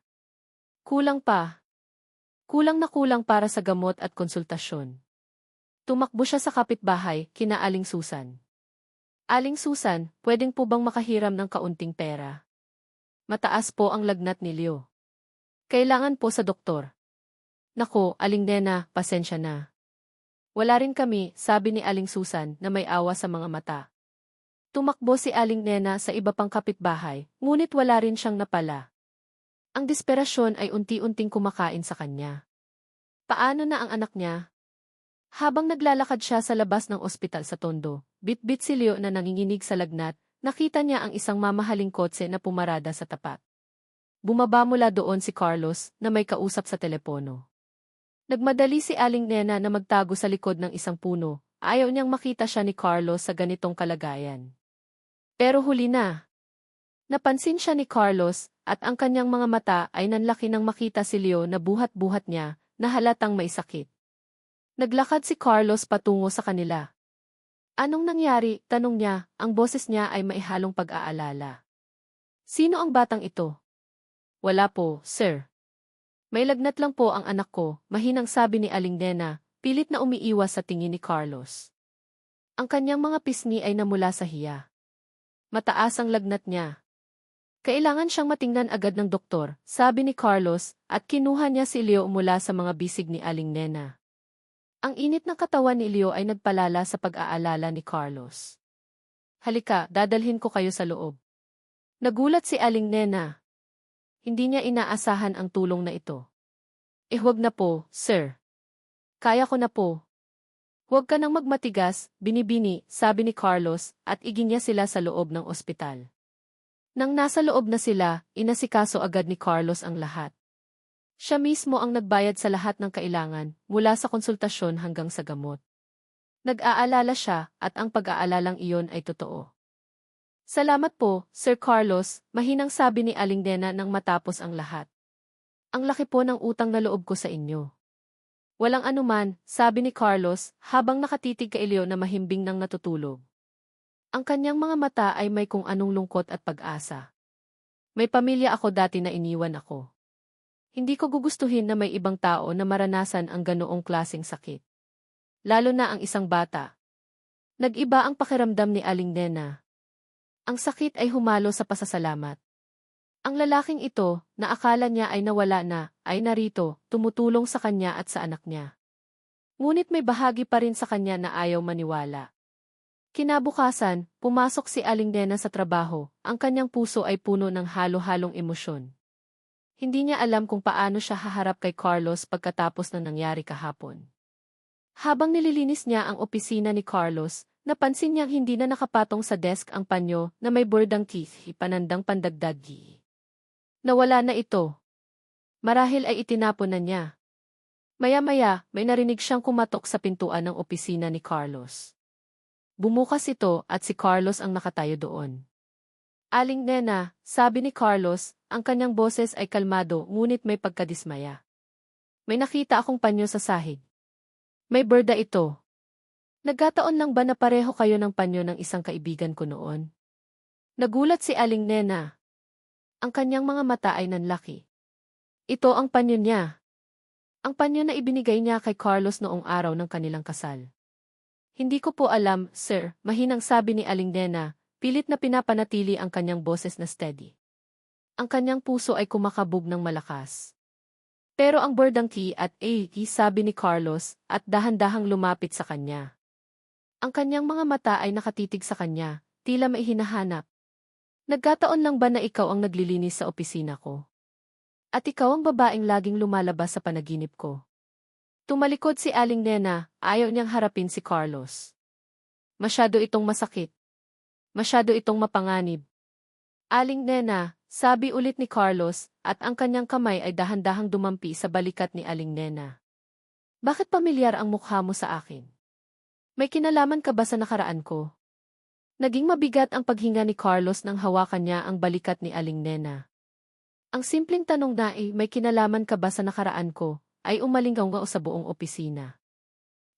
Speaker 1: Kulang pa. Kulang na kulang para sa gamot at konsultasyon. Tumakbo siya sa kapitbahay, kina Aling Susan. Aling Susan, pwedeng po bang makahiram ng kaunting pera? Mataas po ang lagnat ni Leo. Kailangan po sa doktor. Nako, Aling Nena, pasensya na. Wala rin kami, sabi ni Aling Susan na may awa sa mga mata. Tumakbo si Aling Nena sa iba pang kapitbahay, ngunit wala rin siyang napala. Ang desperasyon ay unti-unting kumakain sa kanya. Paano na ang anak niya? Habang naglalakad siya sa labas ng ospital sa Tondo, bit-bit si Leo na nanginginig sa lagnat, nakita niya ang isang mamahaling kotse na pumarada sa tapat. Bumaba mula doon si Carlos na may kausap sa telepono. Nagmadali si Aling Nena na magtago sa likod ng isang puno, ayaw niyang makita siya ni Carlos sa ganitong kalagayan. Pero huli na. Napansin siya ni Carlos at ang kanyang mga mata ay nanlaki nang makita si Leo na buhat-buhat niya na halatang may sakit. Naglakad si Carlos patungo sa kanila. Anong nangyari? Tanong niya, ang boses niya ay maihalong pag-aalala. Sino ang batang ito? Wala po, sir. May lagnat lang po ang anak ko, mahinang sabi ni Aling Nena, pilit na umiiwas sa tingin ni Carlos. Ang kanyang mga pisngi ay namula sa hiya. Mataas ang lagnat niya. Kailangan siyang matingnan agad ng doktor, sabi ni Carlos, at kinuha niya si Leo mula sa mga bisig ni Aling Nena. Ang init ng katawan ni Leo ay nagpalala sa pag-aalala ni Carlos. Halika, dadalhin ko kayo sa loob. Nagulat si Aling Nena. Hindi niya inaasahan ang tulong na ito. Huwag na po, sir. Kaya ko na po. Huwag ka nang magmatigas, binibini, sabi ni Carlos, at iginya sila sa loob ng ospital. Nang nasa loob na sila, inasikaso agad ni Carlos ang lahat. Siya mismo ang nagbayad sa lahat ng kailangan, mula sa konsultasyon hanggang sa gamot. Nag-aalala siya, at ang pag-aalalang iyon ay totoo. Salamat po, Sir Carlos, mahinang sabi ni Aling Nena nang matapos ang lahat. Ang laki po ng utang na loob ko sa inyo. Walang anuman, sabi ni Carlos, habang nakatitig kay Leo na mahimbing nang natutulog. Ang kanyang mga mata ay may kung anong lungkot at pag-asa. May pamilya ako dati na iniwan ako. Hindi ko gugustuhin na may ibang tao na maranasan ang ganoong klaseng sakit. Lalo na ang isang bata. Nag-iba ang pakiramdam ni Aling Nena. Ang sakit ay humalo sa pasasalamat. Ang lalaking ito, na akala niya ay nawala na, ay narito, tumutulong sa kanya at sa anak niya. Ngunit may bahagi pa rin sa kanya na ayaw maniwala. Kinabukasan, pumasok si Aling Nena sa trabaho, ang kanyang puso ay puno ng halo-halong emosyon. Hindi niya alam kung paano siya haharap kay Carlos pagkatapos ng nangyari kahapon. Habang nililinis niya ang opisina ni Carlos, napansin niyang hindi na nakapatong sa desk ang panyo na may bordang teeth, panandang pandagdag. Nawala na ito. Marahil ay itinapon na niya. Maya-maya, may narinig siyang kumatok sa pintuan ng opisina ni Carlos. Bumukas ito at si Carlos ang nakatayo doon. Aling Nena, sabi ni Carlos, ang kanyang boses ay kalmado ngunit may pagkadismaya. May nakita akong panyo sa sahig. May berda ito. Nagkataon lang ba na pareho kayo ng panyo ng isang kaibigan ko noon? Nagulat si Aling Nena. Ang kanyang mga mata ay nanlaki. Ito ang panyo niya. Ang panyo na ibinigay niya kay Carlos noong araw ng kanilang kasal. Hindi ko po alam, sir, mahinang sabi ni Aling Nena, pilit na pinapanatili ang kanyang boses na steady. Ang kanyang puso ay kumakabog ng malakas. Pero ang bordang key at sabi ni Carlos, at dahan-dahang lumapit sa kanya. Ang kanyang mga mata ay nakatitig sa kanya, tila may hinahanap. Nagkataon lang ba na ikaw ang naglilinis sa opisina ko? At ikaw ang babaeng laging lumalabas sa panaginip ko? Tumalikod si Aling Nena, ayaw niyang harapin si Carlos. Masyado itong masakit. Masyado itong mapanganib. Aling Nena, sabi ulit ni Carlos, at ang kanyang kamay ay dahan-dahang dumampi sa balikat ni Aling Nena. Bakit pamilyar ang mukha mo sa akin? May kinalaman ka ba sa nakaraan ko? Naging mabigat ang paghinga ni Carlos nang hawakan niya ang balikat ni Aling Nena. Ang simpleng tanong na may kinalaman ka ba sa nakaraan ko, ay umalinggaw sa buong opisina.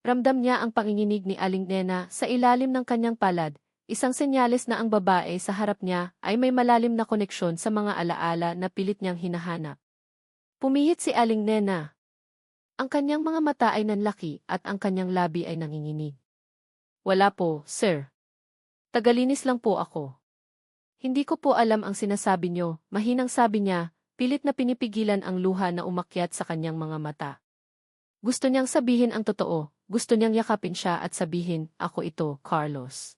Speaker 1: Ramdam niya ang panginginig ni Aling Nena sa ilalim ng kanyang palad, isang senyales na ang babae sa harap niya ay may malalim na koneksyon sa mga alaala na pilit niyang hinahanap. Pumihit si Aling Nena. Ang kanyang mga mata ay nanlaki at ang kanyang labi ay nanginginig. Wala po, sir. Tagalinis lang po ako. Hindi ko po alam ang sinasabi niyo, mahinang sabi niya, pilit na pinipigilan ang luha na umakyat sa kanyang mga mata. Gusto niyang sabihin ang totoo, gusto niyang yakapin siya at sabihin, ako ito, Carlos.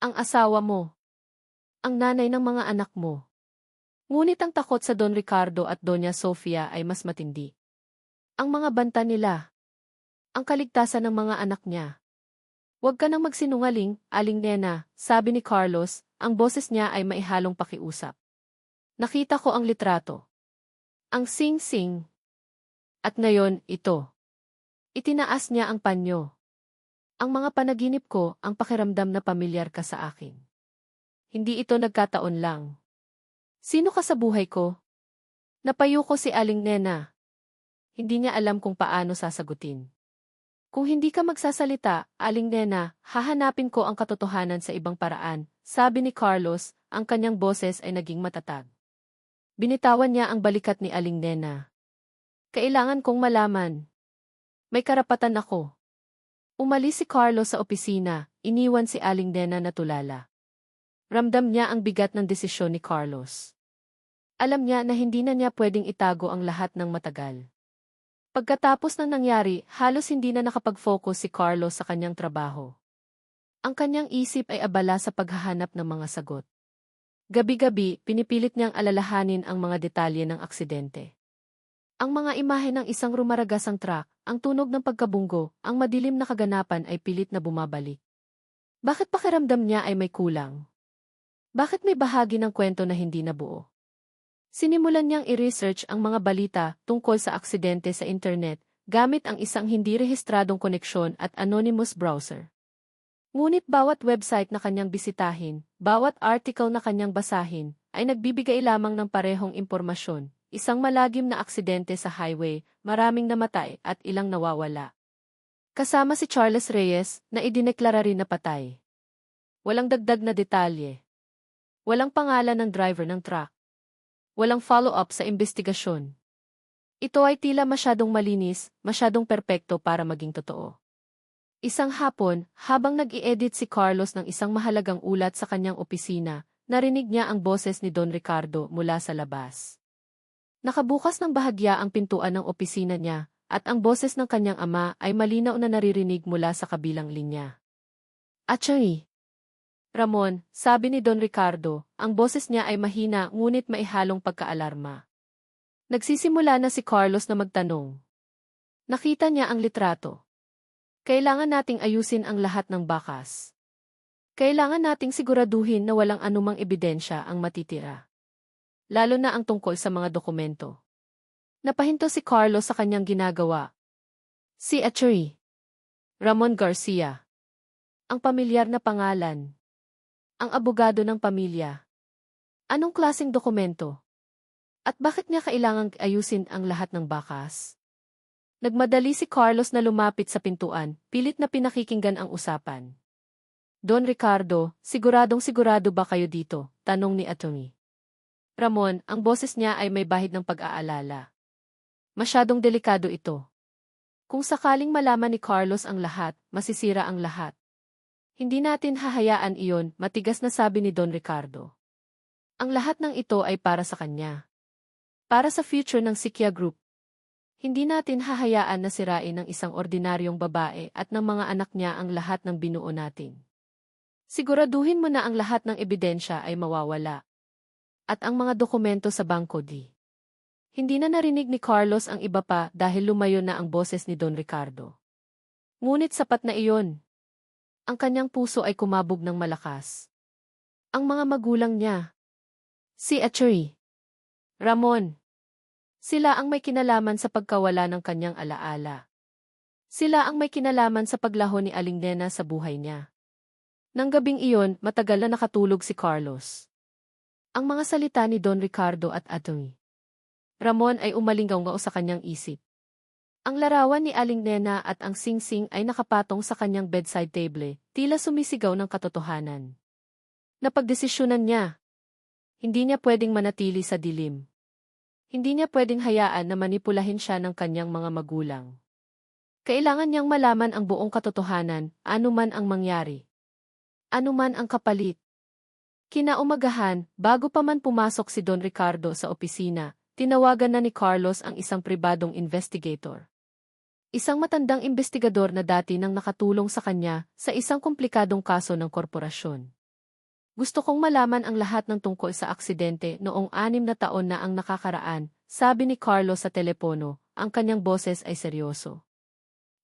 Speaker 1: Ang asawa mo. Ang nanay ng mga anak mo. Ngunit ang takot sa Don Ricardo at Doña Sofia ay mas matindi. Ang mga banta nila. Ang kaligtasan ng mga anak niya. Huwag ka nang magsinungaling, Aling Nena, sabi ni Carlos, ang boses niya ay maihalong pakiusap. Nakita ko ang litrato. Ang sing-sing. At ngayon, ito. Itinaas niya ang panyo. Ang mga panaginip ko, ang pakiramdam na pamilyar ka sa akin. Hindi ito nagkataon lang. Sino ka sa buhay ko? Napayo ko si Aling Nena. Hindi niya alam kung paano sasagutin. Kung hindi ka magsasalita, Aling Nena, hahanapin ko ang katotohanan sa ibang paraan, sabi ni Carlos, ang kanyang boses ay naging matatag. Binitawan niya ang balikat ni Aling Nena. Kailangan kong malaman. May karapatan ako. Umalis si Carlos sa opisina, iniwan si Aling Nena na tulala. Ramdam niya ang bigat ng desisyon ni Carlos. Alam niya na hindi na niya pwedeng itago ang lahat ng matagal. Pagkatapos ng nangyari, halos hindi na nakapag-focus si Carlos sa kanyang trabaho. Ang kanyang isip ay abala sa paghahanap ng mga sagot. Gabi-gabi, pinipilit niyang alalahanin ang mga detalye ng aksidente. Ang mga imahe ng isang rumaragasang truck, ang tunog ng pagkabunggo, ang madilim na kaganapan ay pilit na bumabalik. Bakit pakiramdam niya ay may kulang? Bakit may bahagi ng kwento na hindi nabuo? Sinimulan niyang i-research ang mga balita tungkol sa aksidente sa internet gamit ang isang hindi rehistradong koneksyon at anonymous browser. Ngunit bawat website na kanyang bisitahin, bawat article na kanyang basahin, ay nagbibigay lamang ng parehong impormasyon, isang malagim na aksidente sa highway, maraming namatay at ilang nawawala. Kasama si Charles Reyes na idineklara rin na patay. Walang dagdag na detalye. Walang pangalan ng driver ng truck. Walang follow-up sa investigasyon. Ito ay tila masyadong malinis, masyadong perpekto para maging totoo. Isang hapon, habang nag-i-edit si Carlos ng isang mahalagang ulat sa kanyang opisina, narinig niya ang boses ni Don Ricardo mula sa labas. Nakabukas ng bahagya ang pintuan ng opisina niya, at ang boses ng kanyang ama ay malinaw na naririnig mula sa kabilang linya. "Attorney Ramon," sabi ni Don Ricardo, ang boses niya ay mahina ngunit maihalong pagkaalarma. Nagsisimula na si Carlos na magtanong. Nakita niya ang litrato. Kailangan nating ayusin ang lahat ng bakas. Kailangan nating siguraduhin na walang anumang ebidensya ang matitira. Lalo na ang tungkol sa mga dokumento. Napahinto si Carlos sa kanyang ginagawa. Si Attorney Ramon Garcia. Ang pamilyar na pangalan. Ang abogado ng pamilya. Anong klaseng dokumento? At bakit niya kailangang ayusin ang lahat ng bakas? Nagmadali si Carlos na lumapit sa pintuan, pilit na pinakikinggan ang usapan. "Don Ricardo, siguradong-sigurado ba kayo dito?" tanong ni Atty. Ramon, ang boses niya ay may bahid ng pag-aalala. "Masyadong delikado ito. Kung sakaling malaman ni Carlos ang lahat, masisira ang lahat. Hindi natin hahayaan iyon," matigas na sabi ni Don Ricardo. "Ang lahat ng ito ay para sa kanya. Para sa future ng Sikya Group. Hindi natin hahayaan na sirain ng isang ordinaryong babae at ng mga anak niya ang lahat ng binuo natin. Siguraduhin mo na ang lahat ng ebidensya ay mawawala. At ang mga dokumento sa bangko di." Hindi na narinig ni Carlos ang iba pa dahil lumayo na ang boses ni Don Ricardo. Ngunit sapat na iyon. Ang kanyang puso ay kumabog ng malakas. Ang mga magulang niya. Si Atty. Ramon. Sila ang may kinalaman sa pagkawala ng kanyang alaala. Sila ang may kinalaman sa paglaho ni Aling Nena sa buhay niya. Nang gabing iyon, matagal na nakatulog si Carlos. Ang mga salita ni Don Ricardo at Atty. Ramon ay umalingaw-ngaw sa kanyang isip. Ang larawan ni Aling Nena at ang singsing ay nakapatong sa kanyang bedside table, tila sumisigaw ng katotohanan. Napagdesisyonan niya. Hindi niya pwedeng manatili sa dilim. Hindi niya pwedeng hayaan na manipulahin siya ng kanyang mga magulang. Kailangan niyang malaman ang buong katotohanan, anuman ang mangyari. Anuman ang kapalit. Kinaumagahan, bago pa man pumasok si Don Ricardo sa opisina, tinawagan na ni Carlos ang isang pribadong investigator. Isang matandang investigador na dati nang nakatulong sa kanya sa isang komplikadong kaso ng korporasyon. "Gusto kong malaman ang lahat ng tungkol sa aksidente noong 6 na taon na ang nakakaraan," sabi ni Carlos sa telepono, ang kanyang boses ay seryoso.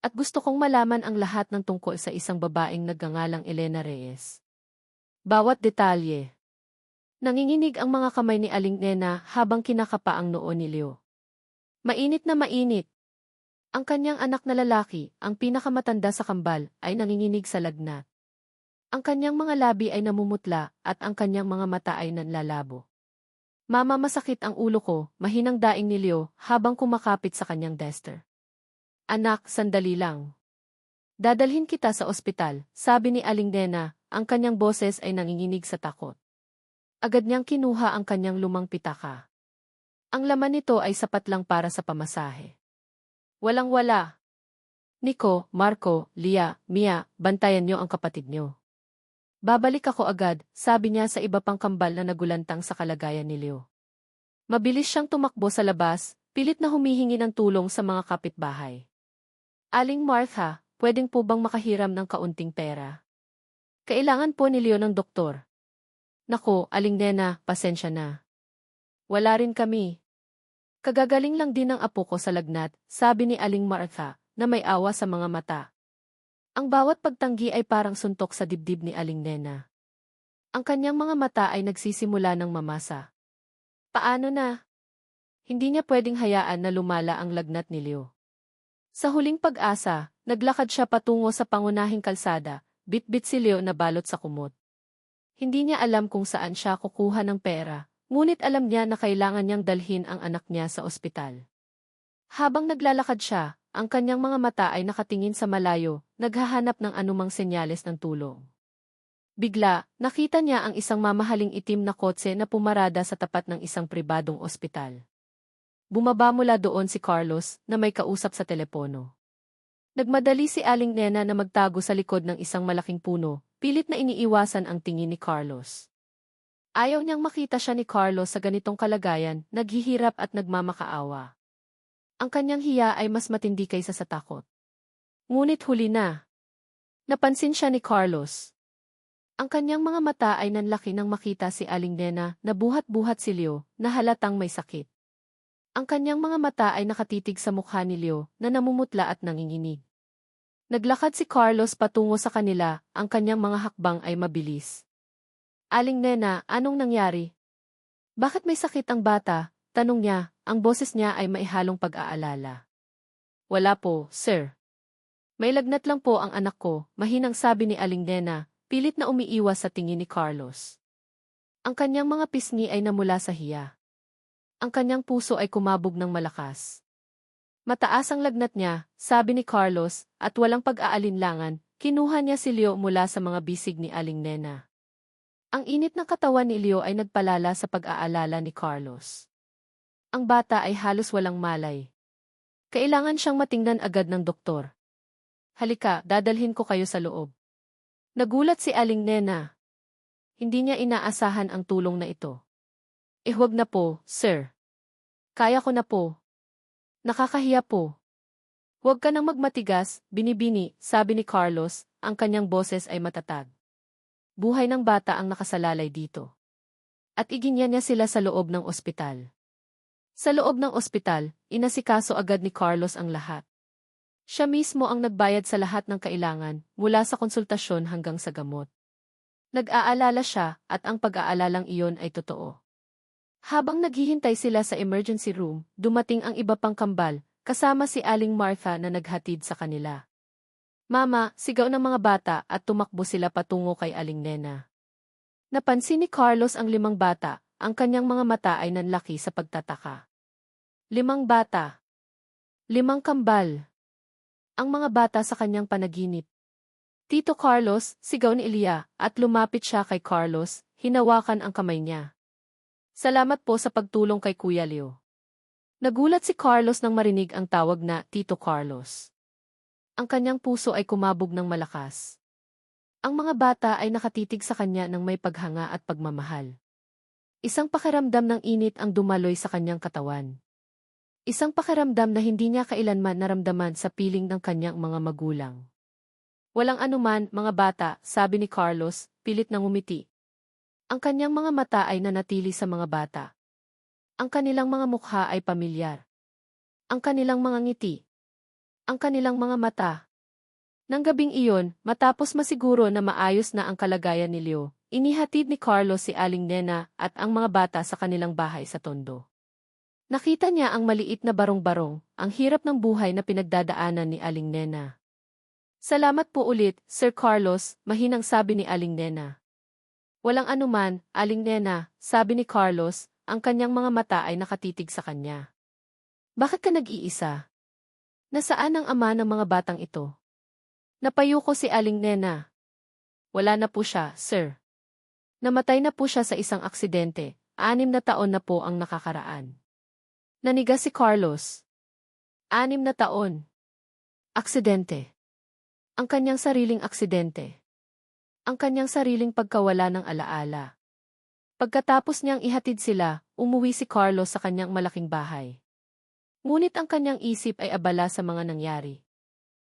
Speaker 1: "At gusto kong malaman ang lahat ng tungkol sa isang babaeng nagngangalang Elena Reyes. Bawat detalye." Nanginginig ang mga kamay ni Aling Nena habang kinakapa ang noo ni Leo. Mainit na mainit. Ang kanyang anak na lalaki, ang pinakamatanda sa kambal, ay nanginginig sa lagnat. Ang kanyang mga labi ay namumutla at ang kanyang mga mata ay nanlalabo. "Mama, masakit ang ulo ko," mahinang daing ni Leo habang kumakapit sa kanyang dester. "Anak, sandali lang. Dadalhin kita sa ospital," sabi ni Aling Nena, ang kanyang boses ay nanginginig sa takot. Agad niyang kinuha ang kanyang lumang pitaka. Ang laman nito ay sapat lang para sa pamasahe. Walang-wala. "Nico, Marco, Lia, Mia, bantayan niyo ang kapatid niyo. Babalik ako agad," sabi niya sa iba pang kambal na nagulantang sa kalagayan ni Leo. Mabilis siyang tumakbo sa labas, pilit na humihingi ng tulong sa mga kapitbahay. "Aling Martha, pwedeng po bang makahiram ng kaunting pera? Kailangan po ni Leo ng doktor." "Nako, Aling Nena, pasensya na. Wala rin kami. Kagagaling lang din ng apo ko sa lagnat," sabi ni Aling Martha, na may awa sa mga mata. Ang bawat pagtanggi ay parang suntok sa dibdib ni Aling Nena. Ang kanyang mga mata ay nagsisimula ng mamasa. Paano na? Hindi niya pwedeng hayaan na lumala ang lagnat ni Leo. Sa huling pag-asa, naglakad siya patungo sa pangunahing kalsada, bitbit si Leo na balot sa kumot. Hindi niya alam kung saan siya kukuha ng pera, ngunit alam niya na kailangan niyang dalhin ang anak niya sa ospital. Habang naglalakad siya, ang kanyang mga mata ay nakatingin sa malayo, naghahanap ng anumang senyales ng tulong. Bigla, nakita niya ang isang mamahaling itim na kotse na pumarada sa tapat ng isang pribadong ospital. Bumaba mula doon si Carlos na may kausap sa telepono. Nagmadali si Aling Nena na magtago sa likod ng isang malaking puno, pilit na iniiwasan ang tingin ni Carlos. Ayaw niyang makita siya ni Carlos sa ganitong kalagayan, naghihirap at nagmamakaawa. Ang kanyang hiya ay mas matindi kaysa sa takot. Ngunit huli na. Napansin siya ni Carlos. Ang kanyang mga mata ay nanlaki nang makita si Aling Nena na buhat-buhat si Leo na halatang may sakit. Ang kanyang mga mata ay nakatitig sa mukha ni Leo na namumutla at nanginginig. Naglakad si Carlos patungo sa kanila, ang kanyang mga hakbang ay mabilis. Aling Nena, anong nangyari? Bakit may sakit ang bata? Tanong niya, ang boses niya ay maihalong pag-aalala. Wala po, sir. May lagnat lang po ang anak ko, mahinang sabi ni Aling Nena, pilit na umiiwas sa tingin ni Carlos. Ang kanyang mga pisngi ay namula sa hiya. Ang kanyang puso ay kumabog ng malakas. Mataas ang lagnat niya, sabi ni Carlos, at walang pag-aalinlangan, kinuha niya si Leo mula sa mga bisig ni Aling Nena. Ang init ng katawan ni Leo ay nagpalala sa pag-aalala ni Carlos. Ang bata ay halos walang malay. Kailangan siyang matingnan agad ng doktor. Halika, dadalhin ko kayo sa loob. Nagulat si Aling Nena. Hindi niya inaasahan ang tulong na ito. Huwag na po, sir. Kaya ko na po. Nakakahiya po. Huwag ka nang magmatigas, binibini, sabi ni Carlos, ang kanyang boses ay matatag. Buhay ng bata ang nakasalalay dito. At iginyan niya sila sa loob ng ospital. Sa loob ng ospital, inasikaso agad ni Carlos ang lahat. Siya mismo ang nagbayad sa lahat ng kailangan, mula sa konsultasyon hanggang sa gamot. Nag-aalala siya, at ang pag-aalalang iyon ay totoo. Habang naghihintay sila sa emergency room, dumating ang iba pang kambal, kasama si Aling Martha na naghatid sa kanila. Mama, sigaw ng mga bata at tumakbo sila patungo kay Aling Nena. Napansin ni Carlos ang 5 bata, ang kanyang mga mata ay nanlaki sa pagtataka. 5 bata. 5 kambal. Ang mga bata sa kanyang panaginip. Tito Carlos, sigaw ni Elia, at lumapit siya kay Carlos, hinawakan ang kamay niya. Salamat po sa pagtulong kay Kuya Leo. Nagulat si Carlos nang marinig ang tawag na Tito Carlos. Ang kanyang puso ay kumabog ng malakas. Ang mga bata ay nakatitig sa kanya ng may paghanga at pagmamahal. Isang pakiramdam ng init ang dumaloy sa kanyang katawan. Isang pakiramdam na hindi niya kailanman naramdaman sa piling ng kanyang mga magulang. Walang anuman, mga bata, sabi ni Carlos, pilit na ngumiti. Ang kanyang mga mata ay nanatili sa mga bata. Ang kanilang mga mukha ay pamilyar. Ang kanilang mga ngiti. Ang kanilang mga mata. Nang gabing iyon, matapos masiguro na maayos na ang kalagayan ni Leo, inihatid ni Carlos si Aling Nena at ang mga bata sa kanilang bahay sa Tondo. Nakita niya ang maliit na barong-barong, ang hirap ng buhay na pinagdadaanan ni Aling Nena. Salamat po ulit, Sir Carlos, mahinang sabi ni Aling Nena. Walang anuman, Aling Nena, sabi ni Carlos, ang kanyang mga mata ay nakatitig sa kanya. Bakit ka nag-iisa? Nasaan ang ama ng mga batang ito? Napayuko si Aling Nena. Wala na po siya, sir. Namatay na po siya sa isang aksidente, 6 na taon na po ang nakakaraan. Nanigas si Carlos. 6 na taon. Aksidente. Ang kanyang sariling aksidente. Ang kanyang sariling pagkawala ng alaala. Pagkatapos niyang ihatid sila, umuwi si Carlos sa kanyang malaking bahay. Ngunit ang kanyang isip ay abala sa mga nangyari.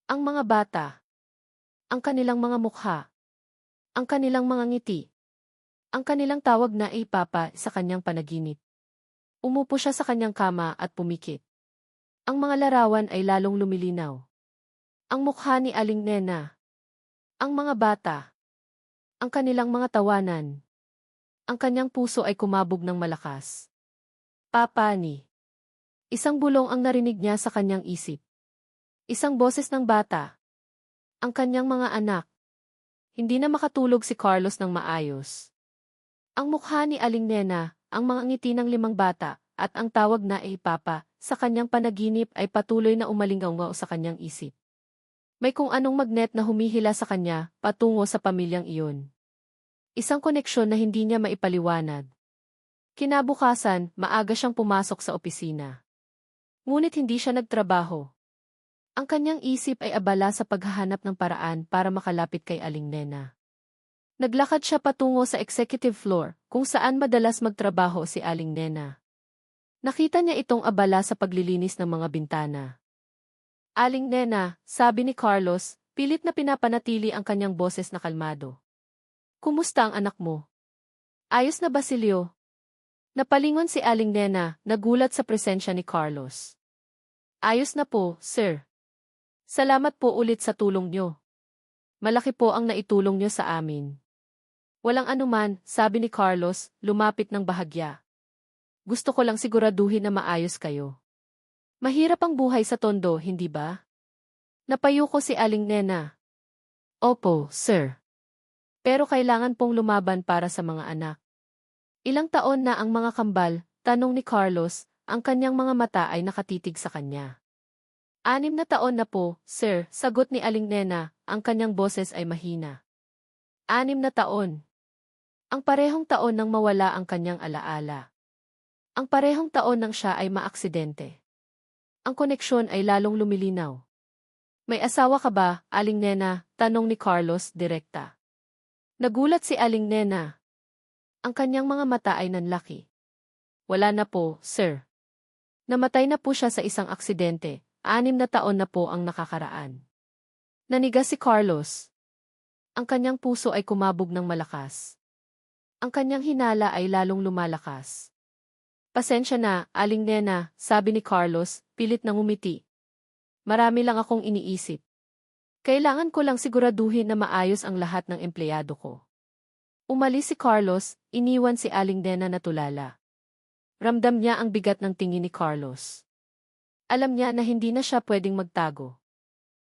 Speaker 1: Ang mga bata. Ang kanilang mga mukha. Ang kanilang mga ngiti. Ang kanilang tawag na Papa sa kanyang panaginip. Umupo siya sa kanyang kama at pumikit. Ang mga larawan ay lalong lumilinaw. Ang mukha ni Aling Nena. Ang mga bata. Ang kanilang mga tawanan. Ang kanyang puso ay kumabog ng malakas. Papa ni. Isang bulong ang narinig niya sa kanyang isip. Isang boses ng bata. Ang kanyang mga anak. Hindi na makatulog si Carlos ng maayos. Ang mukha ni Aling Nena, ang mga ngiti ng 5 bata, at ang tawag na Papa, sa kanyang panaginip ay patuloy na umalingaw sa kanyang isip. May kung anong magnet na humihila sa kanya, patungo sa pamilyang iyon. Isang koneksyon na hindi niya maipaliwanag. Kinabukasan, maaga siyang pumasok sa opisina. Ngunit hindi siya nagtrabaho. Ang kanyang isip ay abala sa paghahanap ng paraan para makalapit kay Aling Nena. Naglakad siya patungo sa executive floor, kung saan madalas magtrabaho si Aling Nena. Nakita niya itong abala sa paglilinis ng mga bintana. Aling Nena, sabi ni Carlos, pilit na pinapanatili ang kanyang boses na kalmado. Kumusta ang anak mo? Ayos na ba si Leo? Napalingon si Aling Nena, nagulat sa presensya ni Carlos. Ayos na po, sir. Salamat po ulit sa tulong niyo. Malaki po ang naitulong niyo sa amin. Walang anuman, sabi ni Carlos, lumapit ng bahagya. Gusto ko lang siguraduhin na maayos kayo. Mahirap ang buhay sa Tondo, hindi ba? Napayo ko si Aling Nena. Opo, sir. Pero kailangan pong lumaban para sa mga anak. Ilang taon na ang mga kambal, tanong ni Carlos, ang kanyang mga mata ay nakatitig sa kanya. 6 na taon na po, sir, sagot ni Aling Nena, ang kanyang boses ay mahina. 6 na taon. Ang parehong taon nang mawala ang kanyang alaala. Ang parehong taon nang siya ay maaksidente. Ang koneksyon ay lalong lumilinaw. May asawa ka ba, Aling Nena? Tanong ni Carlos direkta. Nagulat si Aling Nena. Ang kanyang mga mata ay nanlaki. Wala na po, sir. Namatay na po siya sa isang aksidente. 6 na taon na po ang nakakaraan. Nanigas si Carlos. Ang kanyang puso ay kumabog ng malakas. Ang kanyang hinala ay lalong lumalakas. Pasensya na, Aling Nena, sabi ni Carlos, pilit na ngumiti. Marami lang akong iniisip. Kailangan ko lang siguraduhin na maayos ang lahat ng empleyado ko. Umalis si Carlos, iniwan si Aling Nena na tulala. Ramdam niya ang bigat ng tingin ni Carlos. Alam niya na hindi na siya pwedeng magtago.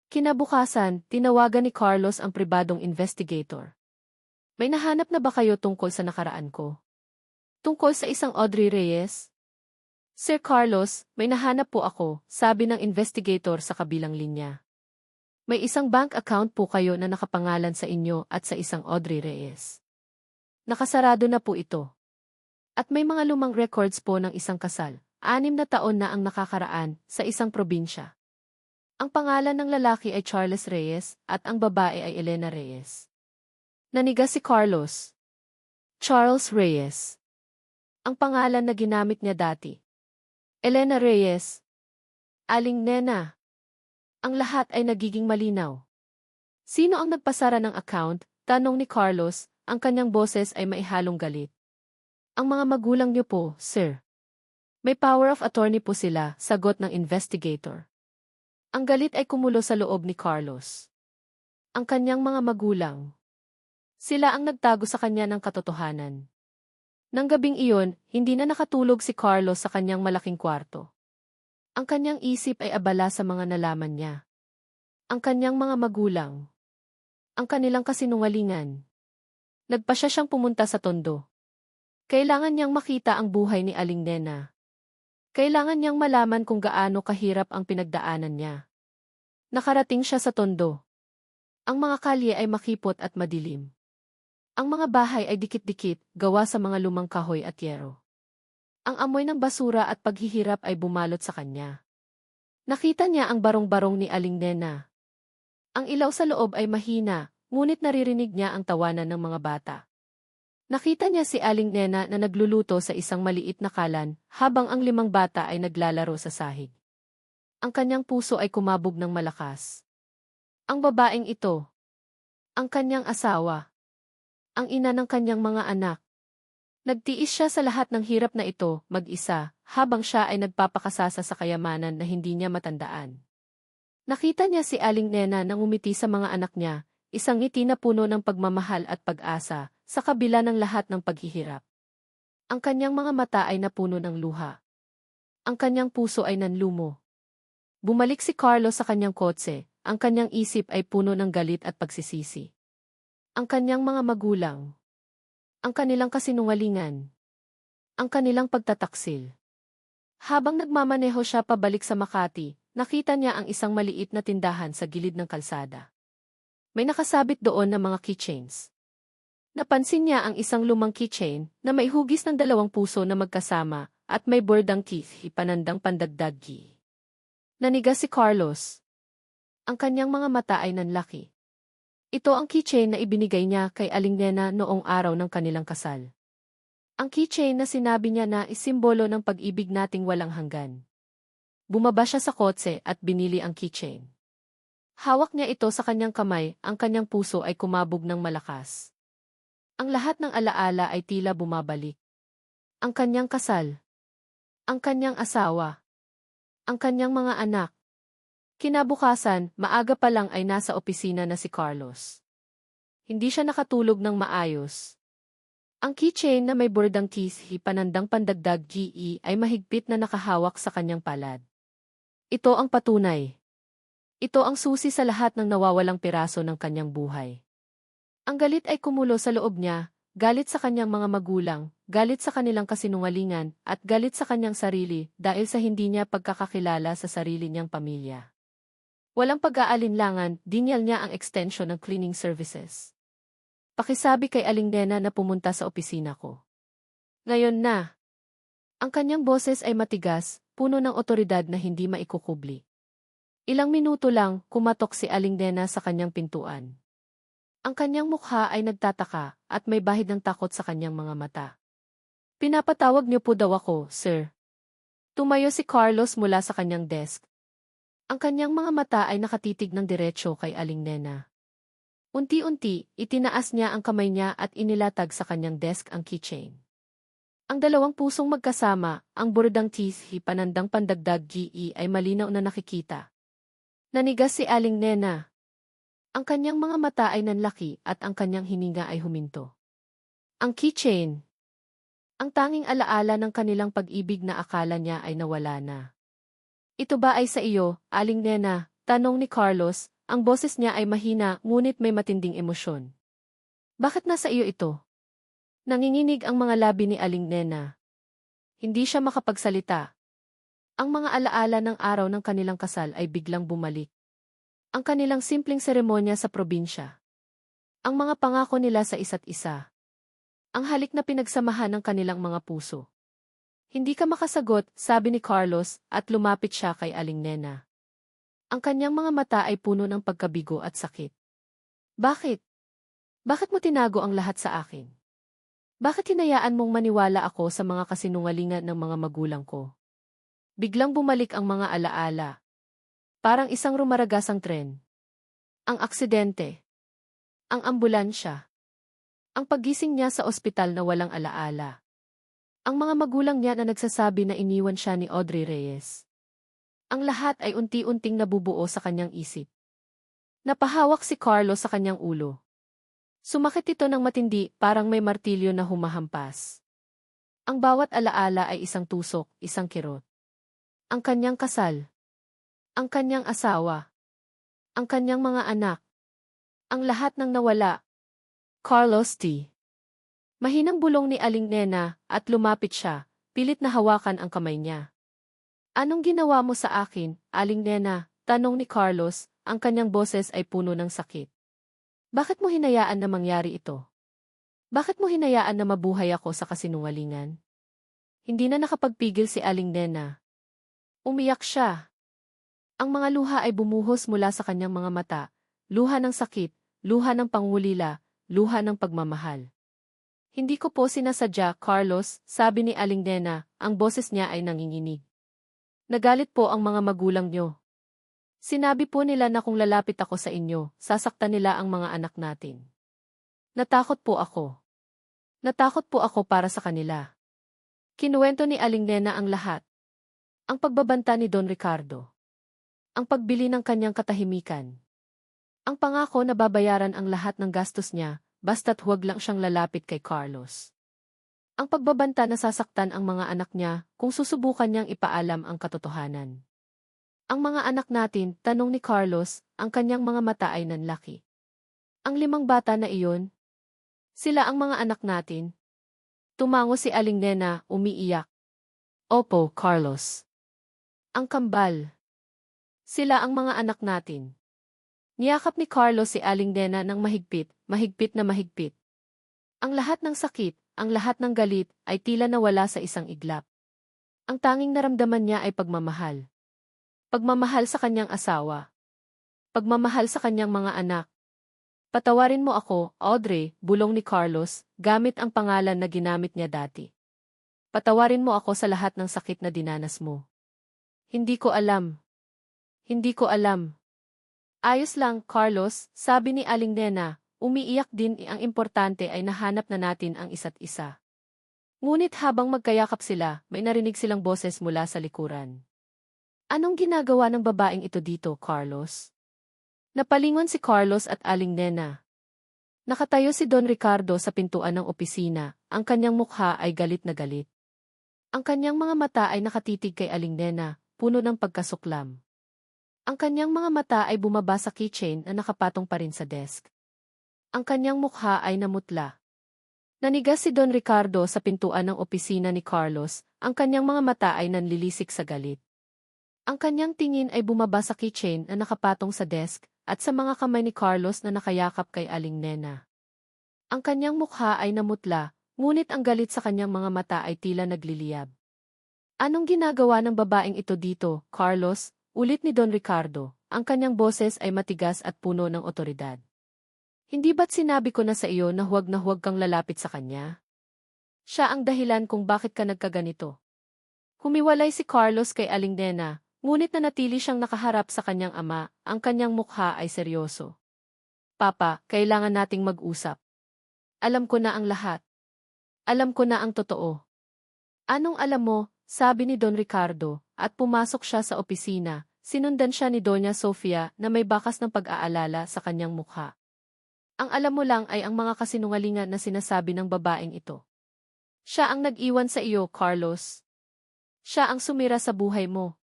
Speaker 1: Kinabukasan, tinawagan ni Carlos ang pribadong investigator. May nahanap na ba kayo tungkol sa nakaraan ko? Tungkol sa isang Audrey Reyes? Sir Carlos, may nahanap po ako, sabi ng investigator sa kabilang linya. May isang bank account po kayo na nakapangalan sa inyo at sa isang Audrey Reyes. Nakasarado na po ito. At may mga lumang records po ng isang kasal, 6 na taon na ang nakakaraan, sa isang probinsya. Ang pangalan ng lalaki ay Charles Reyes at ang babae ay Elena Reyes. Nanigas si Carlos. Charles Reyes. Ang pangalan na ginamit niya dati. Elena Reyes. Aling Nena. Ang lahat ay nagiging malinaw. Sino ang nagpasara ng account? Tanong ni Carlos, ang kanyang boses ay maihalong galit. Ang mga magulang niyo po, sir. May power of attorney po sila, sagot ng investigator. Ang galit ay kumulo sa loob ni Carlos. Ang kanyang mga magulang. Sila ang nagtago sa kanya ng katotohanan. Nang gabing iyon, hindi na nakatulog si Carlos sa kanyang malaking kwarto. Ang kanyang isip ay abala sa mga nalaman niya. Ang kanyang mga magulang. Ang kanilang kasinungalingan. Nagpasya siyang pumunta sa Tondo. Kailangan niyang makita ang buhay ni Aling Nena. Kailangan niyang malaman kung gaano kahirap ang pinagdaanan niya. Nakarating siya sa Tondo. Ang mga kalye ay makipot at madilim. Ang mga bahay ay dikit-dikit, gawa sa mga lumang kahoy at yero. Ang amoy ng basura at paghihirap ay bumalot sa kanya. Nakita niya ang barong-barong ni Aling Nena. Ang ilaw sa loob ay mahina, ngunit naririnig niya ang tawanan ng mga bata. Nakita niya si Aling Nena na nagluluto sa isang maliit na kalan, habang ang 5 bata ay naglalaro sa sahig. Ang kanyang puso ay kumabog ng malakas. Ang babaeng ito. Ang kanyang asawa. Ang ina ng kanyang mga anak. Nagtiis siya sa lahat ng hirap na ito, mag-isa, habang siya ay nagpapakasasa sa kayamanan na hindi niya matandaan. Nakita niya si Aling Nena na ngumiti sa mga anak niya, isang ngiti na puno ng pagmamahal at pag-asa, sa kabila ng lahat ng paghihirap. Ang kanyang mga mata ay napuno ng luha. Ang kanyang puso ay nanlumo. Bumalik si Carlos sa kanyang kotse, ang kanyang isip ay puno ng galit at pagsisisi. Ang kanyang mga magulang. Ang kanilang kasinungalingan. Ang kanilang pagtataksil. Habang nagmamaneho siya pabalik sa Makati, nakita niya ang isang maliit na tindahan sa gilid ng kalsada. May nakasabit doon na mga keychains. Napansin niya ang isang lumang keychain na may hugis ng 2 puso na magkasama at may bordang teeth ipanandang pandagdag gi. Nanigas si Carlos. Ang kanyang mga mata ay nanlaki. Ito ang keychain na ibinigay niya kay Aling Nena noong araw ng kanilang kasal. Ang keychain na sinabi niya na isimbolo ng pag-ibig nating walang hanggan. Bumaba siya sa kotse at binili ang keychain. Hawak niya ito sa kanyang kamay, ang kanyang puso ay kumabog ng malakas. Ang lahat ng alaala ay tila bumabalik. Ang kanyang kasal. Ang kanyang asawa. Ang kanyang mga anak. Kinabukasan, maaga pa lang ay nasa opisina na si Carlos. Hindi siya nakatulog ng maayos. Ang keychain na may bordang teeth panandang pandagdag GE ay mahigpit na nakahawak sa kanyang palad. Ito ang patunay. Ito ang susi sa lahat ng nawawalang piraso ng kanyang buhay. Ang galit ay kumulo sa loob niya, galit sa kanyang mga magulang, galit sa kanilang kasinungalingan, at galit sa kanyang sarili dahil sa hindi niya pagkakakilala sa sarili niyang pamilya. Walang pag-aalinlangan, dinyal niya ang extension ng cleaning services. Pakisabi kay Aling Nena na pumunta sa opisina ko. Ngayon na. Ang kanyang boses ay matigas, puno ng otoridad na hindi maikukubli. Ilang minuto lang, kumatok si Aling Nena sa kanyang pintuan. Ang kanyang mukha ay nagtataka at may bahid ng takot sa kanyang mga mata. Pinapatawag niyo po daw ako, sir. Tumayo si Carlos mula sa kanyang desk. Ang kanyang mga mata ay nakatitig ng diretsyo kay Aling Nena. Unti-unti, itinaas niya ang kamay niya at inilatag sa kanyang desk ang keychain. Ang 2 pusong magkasama, ang bordang teeth panandang pandagdag GE ay malinaw na nakikita. Nanigas si Aling Nena. Ang kanyang mga mata ay nanlaki at ang kanyang hininga ay huminto. Ang keychain. Ang tanging alaala ng kanilang pag-ibig na akala niya ay nawala na. Ito ba ay sa iyo, Aling Nena? Tanong ni Carlos. Ang boses niya ay mahina ngunit may matinding emosyon. Bakit nasa iyo ito? Nanginginig ang mga labi ni Aling Nena. Hindi siya makapagsalita. Ang mga alaala ng araw ng kanilang kasal ay biglang bumalik. Ang kanilang simpleng seremonya sa probinsya. Ang mga pangako nila sa isa't isa. Ang halik na pinagsamahan ng kanilang mga puso. Hindi ka makasagot, sabi ni Carlos at lumapit siya kay Aling Nena. Ang kanyang mga mata ay puno ng pagkabigo at sakit. Bakit? Bakit mo tinago ang lahat sa akin? Bakit hinayaan mong maniwala ako sa mga kasinungalingan ng mga magulang ko? Biglang bumalik ang mga alaala. Parang isang rumaragasang tren. Ang aksidente. Ang ambulansya. Ang paggising niya sa ospital na walang alaala. Ang mga magulang niya na nagsasabi na iniwan siya ni Audrey Reyes. Ang lahat ay unti-unting nabubuo sa kanyang isip. Napahawak si Carlos sa kanyang ulo. Sumakit ito ng matindi, parang may martilyo na humahampas. Ang bawat alaala ay isang tusok, isang kirot. Ang kanyang kasal. Ang kanyang asawa. Ang kanyang mga anak. Ang lahat ng nawala. Carlos T. Mahinang bulong ni Aling Nena at lumapit siya, pilit na hawakan ang kamay niya. Anong ginawa mo sa akin, Aling Nena? Tanong ni Carlos, ang kanyang boses ay puno ng sakit. Bakit mo hinayaan na mangyari ito? Bakit mo hinayaan na mabuhay ako sa kasinungalingan? Hindi na nakapagpigil si Aling Nena. Umiyak siya. Ang mga luha ay bumuhos mula sa kanyang mga mata, luha ng sakit, luha ng pangulila, luha ng pagmamahal. Hindi ko po sinasadya, Carlos, sabi ni Aling Nena, ang boses niya ay nanginginig. Nagalit po ang mga magulang niyo. Sinabi po nila na kung lalapit ako sa inyo, sasaktan nila ang mga anak natin. Natakot po ako. Natakot po ako para sa kanila. Kinuwento ni Aling Nena ang lahat. Ang pagbabanta ni Don Ricardo. Ang pagbili ng kanyang katahimikan. Ang pangako na babayaran ang lahat ng gastos niya, basta't huwag lang siyang lalapit kay Carlos. Ang pagbabanta na sasaktan ang mga anak niya kung susubukan niyang ipaalam ang katotohanan. Ang mga anak natin, tanong ni Carlos, ang kanyang mga mata ay nanlaki. Ang 5 bata na iyon? Sila ang mga anak natin? Tumango si Aling Nena, umiiyak. Opo, Carlos. Ang kambal. Sila ang mga anak natin. Niyakap ni Carlos si Aling Nena ng mahigpit, mahigpit na mahigpit. Ang lahat ng sakit, ang lahat ng galit, ay tila nawala sa isang iglap. Ang tanging naramdaman niya ay pagmamahal. Pagmamahal sa kanyang asawa. Pagmamahal sa kanyang mga anak. Patawarin mo ako, Audrey, bulong ni Carlos, gamit ang pangalan na ginamit niya dati. Patawarin mo ako sa lahat ng sakit na dinanas mo. Hindi ko alam. Hindi ko alam. Ayos lang, Carlos, sabi ni Aling Nena, umiiyak din ang importante ay nahanap na natin ang isa't isa. Ngunit habang magkayakap sila, may narinig silang boses mula sa likuran. Anong ginagawa ng babaeng ito dito, Carlos? Napalingon si Carlos at Aling Nena. Nakatayo si Don Ricardo sa pintuan ng opisina, ang kanyang mukha ay galit na galit. Ang kanyang mga mata ay nakatitig kay Aling Nena, puno ng pagkasuklam. Ang kanyang mga mata ay bumaba sa keychain na nakapatong pa rin sa desk. Ang kanyang mukha ay namutla. Nanigas si Don Ricardo sa pintuan ng opisina ni Carlos, ang kanyang mga mata ay nanlilisik sa galit. Ang kanyang tingin ay bumaba sa keychain na nakapatong sa desk, at sa mga kamay ni Carlos na nakayakap kay Aling Nena. Ang kanyang mukha ay namutla, ngunit ang galit sa kanyang mga mata ay tila nagliliyab. Anong ginagawa ng babaeng ito dito, Carlos? Ulit ni Don Ricardo, ang kanyang boses ay matigas at puno ng otoridad. Hindi ba't sinabi ko na sa iyo na huwag kang lalapit sa kanya? Siya ang dahilan kung bakit ka nagkaganito. Humiwalay si Carlos kay Aling Nena, ngunit nanatili siyang nakaharap sa kanyang ama, ang kanyang mukha ay seryoso. Papa, kailangan nating mag-usap. Alam ko na ang lahat. Alam ko na ang totoo. Anong alam mo? Sabi ni Don Ricardo, at pumasok siya sa opisina, sinundan siya ni Doña Sofia na may bakas ng pag-aalala sa kanyang mukha. Ang alam mo lang ay ang mga kasinungalingan na sinasabi ng babaeng ito. Siya ang nag-iwan sa iyo, Carlos. Siya ang sumira sa buhay mo.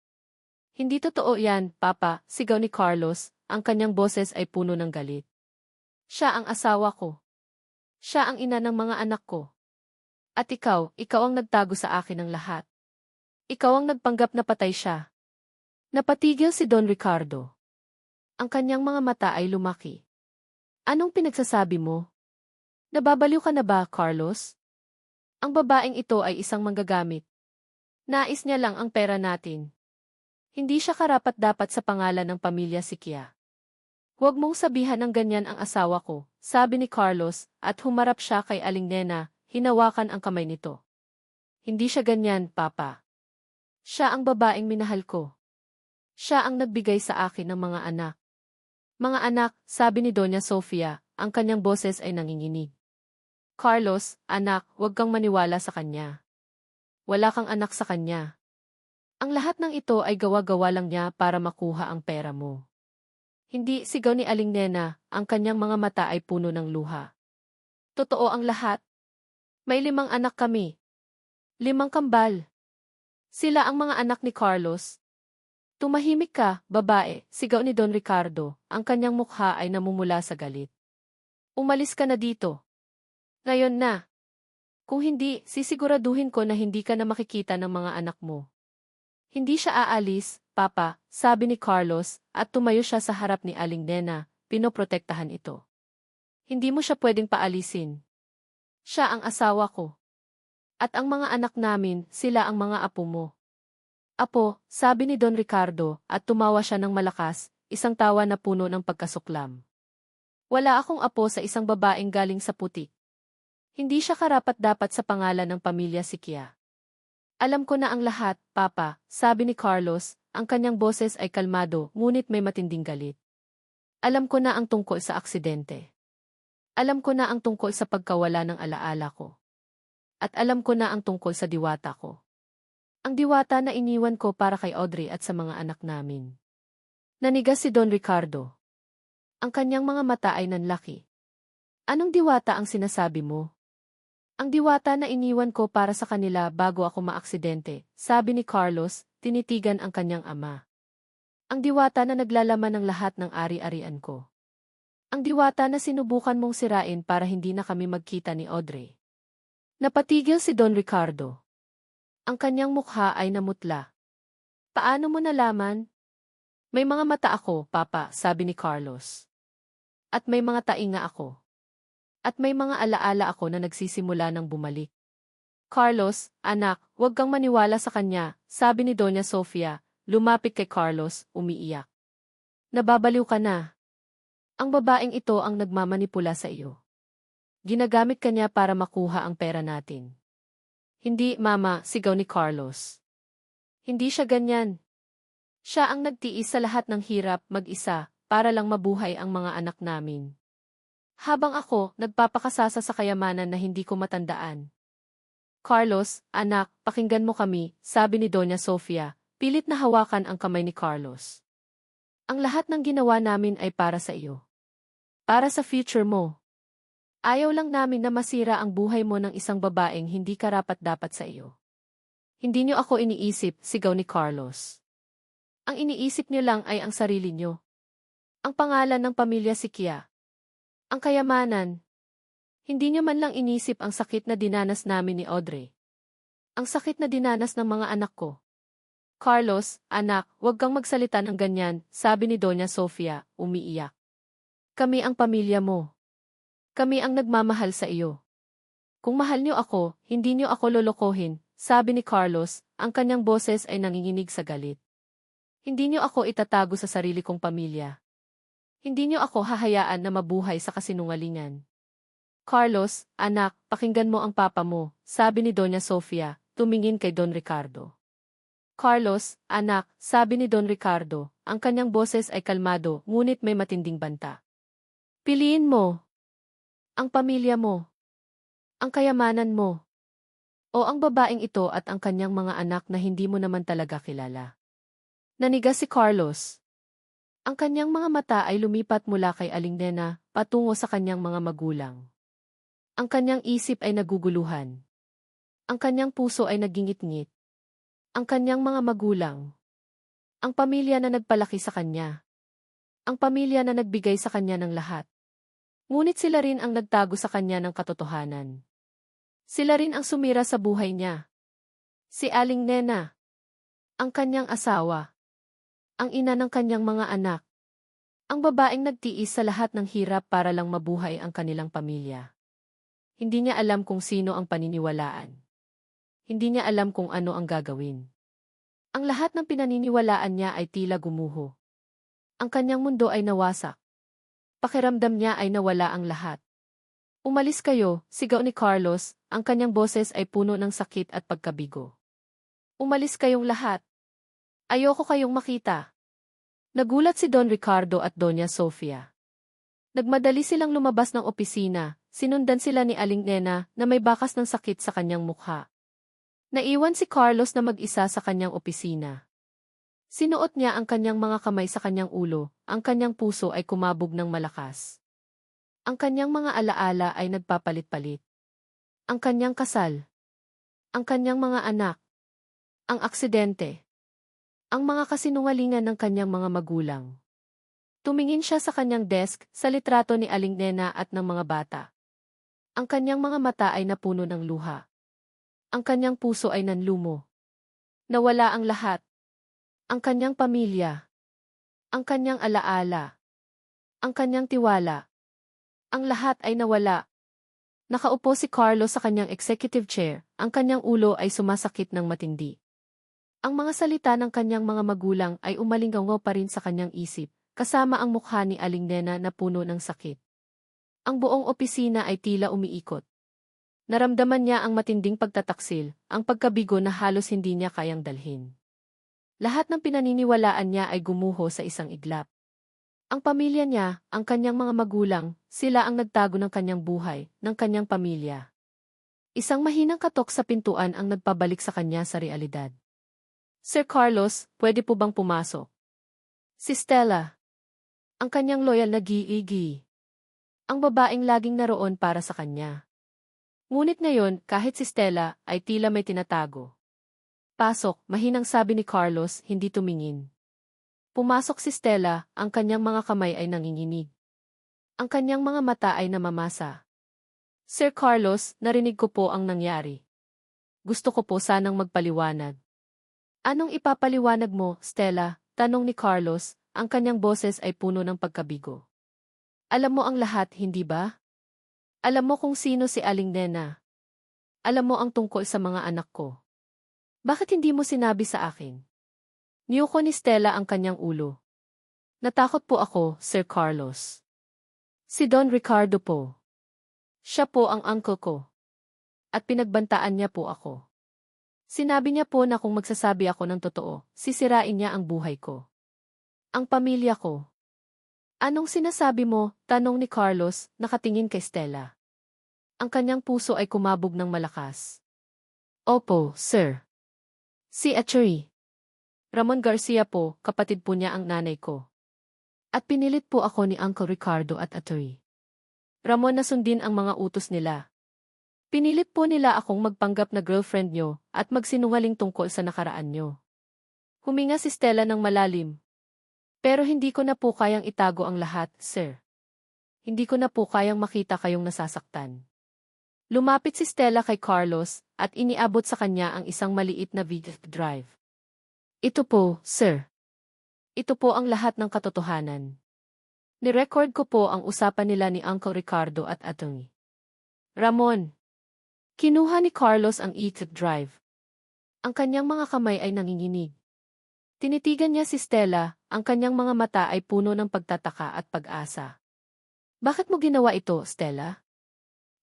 Speaker 1: Hindi totoo yan, Papa, sigaw ni Carlos, ang kanyang boses ay puno ng galit. Siya ang asawa ko. Siya ang ina ng mga anak ko. At ikaw ang nagtago sa akin ng lahat. Ikaw ang nagpanggap na patay siya. Napatigil si Don Ricardo. Ang kanyang mga mata ay lumaki. Anong pinagsasabi mo? Nababaliw ka na ba, Carlos? Ang babaeng ito ay isang manggagamit. Nais niya lang ang pera natin. Hindi siya karapat-dapat sa pangalan ng pamilya Siquia. Huwag mong sabihan ng ganyan ang asawa ko, sabi ni Carlos, at humarap siya kay Aling Nena, hinawakan ang kamay nito. Hindi siya ganyan, Papa. Siya ang babaeng minahal ko. Siya ang nagbigay sa akin ng mga anak. Mga anak, sabi ni Doña Sofia, ang kanyang boses ay nanginginig. Carlos, anak, huwag kang maniwala sa kanya. Wala kang anak sa kanya. Ang lahat ng ito ay gawa-gawa lang niya para makuha ang pera mo. Hindi, sigaw ni Aling Nena, ang kanyang mga mata ay puno ng luha. Totoo ang lahat. May 5 anak kami. 5 kambal. Sila ang mga anak ni Carlos. Tumahimik ka, babae, sigaw ni Don Ricardo, ang kanyang mukha ay namumula sa galit. Umalis ka na dito. Ngayon na. Kung hindi, sisiguraduhin ko na hindi ka na makikita ng mga anak mo. Hindi siya aalis, Papa, sabi ni Carlos, at tumayo siya sa harap ni Aling Nena, pinoprotektahan ito. Hindi mo siya pwedeng paalisin. Siya ang asawa ko. At ang mga anak namin, sila ang mga apo mo. Apo, sabi ni Don Ricardo, at tumawa siya ng malakas, isang tawa na puno ng pagkasuklam. Wala akong apo sa isang babaeng galing sa putik. Hindi siya karapat-dapat sa pangalan ng pamilya Siquia. Alam ko na ang lahat, Papa, sabi ni Carlos, ang kanyang boses ay kalmado, ngunit may matinding galit. Alam ko na ang tungkol sa aksidente. Alam ko na ang tungkol sa pagkawala ng alaala ko. At alam ko na ang tungkol sa diwata ko. Ang diwata na iniwan ko para kay Audrey at sa mga anak namin. Nanigas si Don Ricardo. Ang kanyang mga mata ay nanlaki. Anong diwata ang sinasabi mo? Ang diwata na iniwan ko para sa kanila bago ako maaksidente, sabi ni Carlos, tinitigan ang kanyang ama. Ang diwata na naglalaman ng lahat ng ari-arian ko. Ang diwata na sinubukan mong sirain para hindi na kami magkita ni Audrey. Napatigil si Don Ricardo. Ang kanyang mukha ay namutla. Paano mo nalaman? May mga mata ako, Papa, sabi ni Carlos. At may mga tainga ako. At may mga alaala ako na nagsisimula ng bumalik. Carlos, anak, huwag kang maniwala sa kanya, sabi ni Doña Sofia, lumapit kay Carlos, umiiyak. Nababaliw ka na. Ang babaeng ito ang nagmamanipula sa iyo. Ginagamit kanya para makuha ang pera natin. Hindi, Mama, sigaw ni Carlos. Hindi siya ganyan. Siya ang nagtiis sa lahat ng hirap mag-isa para lang mabuhay ang mga anak namin. Habang ako, nagpapakasasa sa kayamanan na hindi ko matandaan. Carlos, anak, pakinggan mo kami, sabi ni Doña Sofia, pilit na hawakan ang kamay ni Carlos. Ang lahat ng ginawa namin ay para sa iyo. Para sa future mo. Ayaw lang namin na masira ang buhay mo ng isang babaeng hindi karapat-dapat sa iyo. Hindi niyo ako iniisip, sigaw ni Carlos. Ang iniisip niyo lang ay ang sarili niyo. Ang pangalan ng pamilya si Kia. Ang kayamanan. Hindi niyo man lang inisip ang sakit na dinanas namin ni Audrey. Ang sakit na dinanas ng mga anak ko. Carlos, anak, huwag kang magsalita ng ganyan, sabi ni Doña Sofia, umiiyak. Kami ang pamilya mo. Kami ang nagmamahal sa iyo. Kung mahal niyo ako, hindi niyo ako lolokohin, sabi ni Carlos, ang kanyang boses ay nanginginig sa galit. Hindi niyo ako itatago sa sarili kong pamilya. Hindi niyo ako hahayaan na mabuhay sa kasinungalingan. Carlos, anak, pakinggan mo ang papa mo, sabi ni Doña Sofia, tumingin kay Don Ricardo. Carlos, anak, sabi ni Don Ricardo, ang kanyang boses ay kalmado, ngunit may matinding banta. Piliin mo. Ang pamilya mo. Ang kayamanan mo. O ang babaeng ito at ang kanyang mga anak na hindi mo naman talaga kilala. Nanigas si Carlos. Ang kanyang mga mata ay lumipat mula kay Aling Nena, patungo sa kanyang mga magulang. Ang kanyang isip ay naguguluhan. Ang kanyang puso ay nagingit-ngit. Ang kanyang mga magulang. Ang pamilya na nagpalaki sa kanya. Ang pamilya na nagbigay sa kanya ng lahat. Ngunit sila rin ang nagtago sa kanya ng katotohanan. Sila rin ang sumira sa buhay niya. Si Aling Nena. Ang kanyang asawa. Ang ina ng kanyang mga anak. Ang babaeng nagtiis sa lahat ng hirap para lang mabuhay ang kanilang pamilya. Hindi niya alam kung sino ang paniniwalaan. Hindi niya alam kung ano ang gagawin. Ang lahat ng pinaniniwalaan niya ay tila gumuho. Ang kanyang mundo ay nawasak. Pakiramdam niya ay nawala ang lahat. Umalis kayo, sigaw ni Carlos, ang kanyang boses ay puno ng sakit at pagkabigo. Umalis kayong lahat. Ayoko kayong makita. Nagulat si Don Ricardo at Doña Sofia. Nagmadali silang lumabas ng opisina, sinundan sila ni Aling Nena na may bakas ng sakit sa kanyang mukha. Naiwan si Carlos na mag-isa sa kanyang opisina. Sinuot niya ang kanyang mga kamay sa kanyang ulo, ang kanyang puso ay kumabog ng malakas. Ang kanyang mga alaala ay nagpapalit-palit. Ang kanyang kasal. Ang kanyang mga anak. Ang aksidente. Ang mga kasinungalingan ng kanyang mga magulang. Tumingin siya sa kanyang desk, sa litrato ni Aling Nena at ng mga bata. Ang kanyang mga mata ay napuno ng luha. Ang kanyang puso ay nanlumo. Nawala ang lahat. Ang kanyang pamilya. Ang kanyang alaala. Ang kanyang tiwala. Ang lahat ay nawala. Nakaupo si Carlos sa kanyang executive chair, ang kanyang ulo ay sumasakit ng matindi. Ang mga salita ng kanyang mga magulang ay umalingaw pa rin sa kanyang isip, kasama ang mukha ni Aling Nena na puno ng sakit. Ang buong opisina ay tila umiikot. Naramdaman niya ang matinding pagtataksil, ang pagkabigo na halos hindi niya kayang dalhin. Lahat ng pinaniniwalaan niya ay gumuho sa isang iglap. Ang pamilya niya, ang kanyang mga magulang, sila ang nagtago ng kanyang buhay, ng kanyang pamilya. Isang mahinang katok sa pintuan ang nagpabalik sa kanya sa realidad. Sir Carlos, pwede po bang pumasok? Si Stella. Ang kanyang loyal na gi-igi. Ang babaeng laging naroon para sa kanya. Ngunit ngayon, kahit si Stella, ay tila may tinatago. Pasok, mahinang sabi ni Carlos, hindi tumingin. Pumasok si Stella, ang kanyang mga kamay ay nanginginig. Ang kanyang mga mata ay namamasa. Sir Carlos, narinig ko po ang nangyari. Gusto ko po sanang magpaliwanag. Anong ipapaliwanag mo, Stella? Tanong ni Carlos, ang kanyang boses ay puno ng pagkabigo. Alam mo ang lahat, hindi ba? Alam mo kung sino si Aling Nena. Alam mo ang tungkol sa mga anak ko. Bakit hindi mo sinabi sa akin? Niyuko ni Stella ang kanyang ulo. Natakot po ako, Sir Carlos. Si Don Ricardo po. Siya po ang uncle ko. At pinagbantaan niya po ako. Sinabi niya po na kung magsasabi ako ng totoo, sisirain niya ang buhay ko. Ang pamilya ko. Anong sinasabi mo? Tanong ni Carlos, nakatingin kay Stella. Ang kanyang puso ay kumabog ng malakas. Opo, sir. Si Attorney Ramon Garcia po, kapatid po niya ang nanay ko. At pinilit po ako ni Uncle Ricardo at Attorney Ramon na sundin ang mga utos nila. Pinilit po nila akong magpanggap na girlfriend nyo at magsinungaling tungkol sa nakaraan nyo. Huminga si Stella ng malalim. Pero hindi ko na po kayang itago ang lahat, sir. Hindi ko na po kayang makita kayong nasasaktan. Lumapit si Stella kay Carlos at iniabot sa kanya ang isang maliit na video drive. Ito po, sir. Ito po ang lahat ng katotohanan. Nirecord ko po ang usapan nila ni Uncle Ricardo at Attorney Ramon. Kinuha ni Carlos ang drive. Ang kanyang mga kamay ay nanginginig. Tinitigan niya si Stella, ang kanyang mga mata ay puno ng pagtataka at pag-asa. Bakit mo ginawa ito, Stella?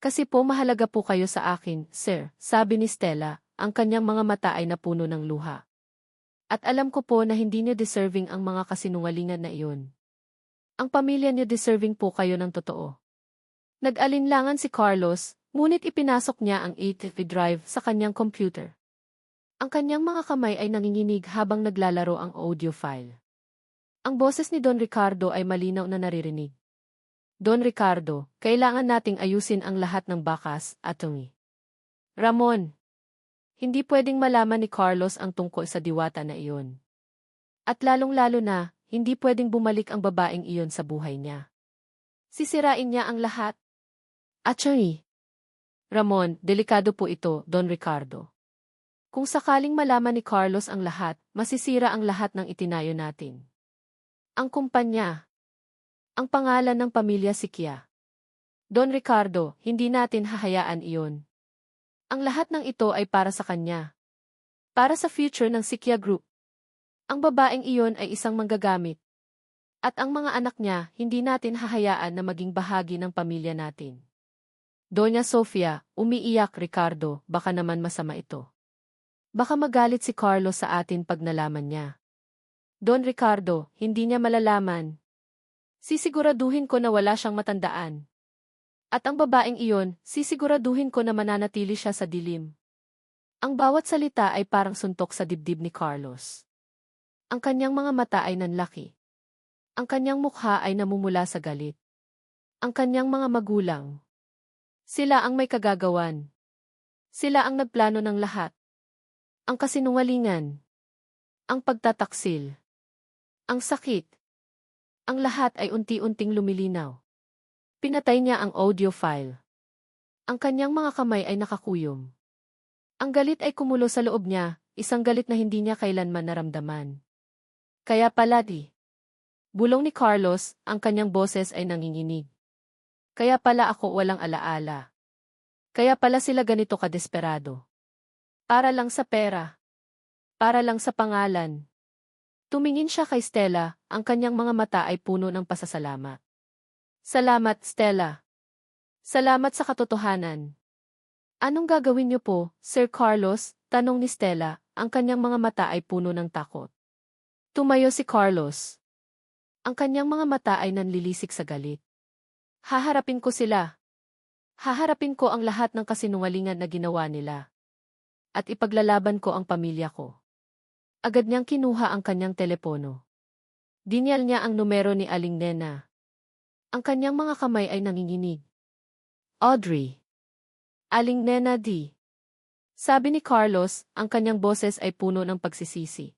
Speaker 1: Kasi po mahalaga po kayo sa akin, sir, sabi ni Stella, ang kanyang mga mata ay napuno ng luha. At alam ko po na hindi niyo deserving ang mga kasinungalingan na iyon. Ang pamilya niyo deserving po kayo ng totoo. Nag-alinlangan si Carlos, ngunit ipinasok niya ang drive sa kanyang computer. Ang kanyang mga kamay ay nanginginig habang naglalaro ang audio file. Ang boses ni Don Ricardo ay malinaw na naririnig. Don Ricardo, kailangan nating ayusin ang lahat ng bakas, Attorney Ramon. Hindi pwedeng malaman ni Carlos ang tungkol sa diwata na iyon. At lalong-lalo na, hindi pwedeng bumalik ang babaeng iyon sa buhay niya. Sisirain niya ang lahat. Attorney Ramon, delikado po ito, Don Ricardo. Kung sakaling malaman ni Carlos ang lahat, masisira ang lahat ng itinayo natin. Ang kumpanya. Ang pangalan ng pamilya Siquia. Don Ricardo, hindi natin hahayaan iyon. Ang lahat ng ito ay para sa kanya. Para sa future ng Siquia Group. Ang babaeng iyon ay isang manggagamit. At ang mga anak niya, hindi natin hahayaan na maging bahagi ng pamilya natin. Doña Sofia, umiiyak Ricardo, baka naman masama ito. Baka magalit si Carlos sa atin pag nalaman niya. Don Ricardo, hindi niya malalaman. Sisiguraduhin ko na wala siyang matandaan. At ang babaeng iyon, sisiguraduhin ko na mananatili siya sa dilim. Ang bawat salita ay parang suntok sa dibdib ni Carlos. Ang kanyang mga mata ay nanlaki. Ang kanyang mukha ay namumula sa galit. Ang kanyang mga magulang. Sila ang may kagagawan. Sila ang nagplano ng lahat. Ang kasinungalingan. Ang pagtataksil. Ang sakit. Ang lahat ay unti-unting lumilinaw. Pinatay niya ang audio file. Ang kanyang mga kamay ay nakakuyom. Ang galit ay kumulo sa loob niya, isang galit na hindi niya kailanman naramdaman. Kaya pala bulong ni Carlos, ang kanyang boses ay nanginginig. Kaya pala ako walang alaala. Kaya pala sila ganito kadesperado. Para lang sa pera. Para lang sa pangalan. Tumingin siya kay Stella, ang kanyang mga mata ay puno ng pasasalamat. Salamat, Stella. Salamat sa katotohanan. Anong gagawin niyo po, Sir Carlos? Tanong ni Stella, ang kanyang mga mata ay puno ng takot. Tumayo si Carlos. Ang kanyang mga mata ay nanlilisik sa galit. Haharapin ko sila. Haharapin ko ang lahat ng kasinungalingan na ginawa nila. At ipaglalaban ko ang pamilya ko. Agad niyang kinuha ang kanyang telepono. Dinyal niya ang numero ni Aling Nena. Ang kanyang mga kamay ay nanginginig. Audrey. Aling Nena di. Sabi ni Carlos, ang kanyang boses ay puno ng pagsisisi.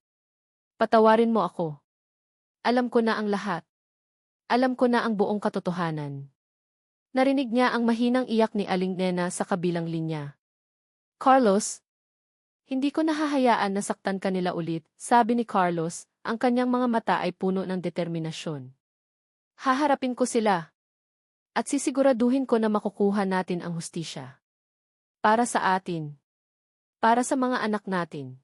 Speaker 1: Patawarin mo ako. Alam ko na ang lahat. Alam ko na ang buong katotohanan. Narinig niya ang mahinang iyak ni Aling Nena sa kabilang linya. Carlos, hindi ko nahahayaan na saktan ka nila ulit, sabi ni Carlos, ang kanyang mga mata ay puno ng determinasyon. Haharapin ko sila. At sisiguraduhin ko na makukuha natin ang hustisya. Para sa atin. Para sa mga anak natin.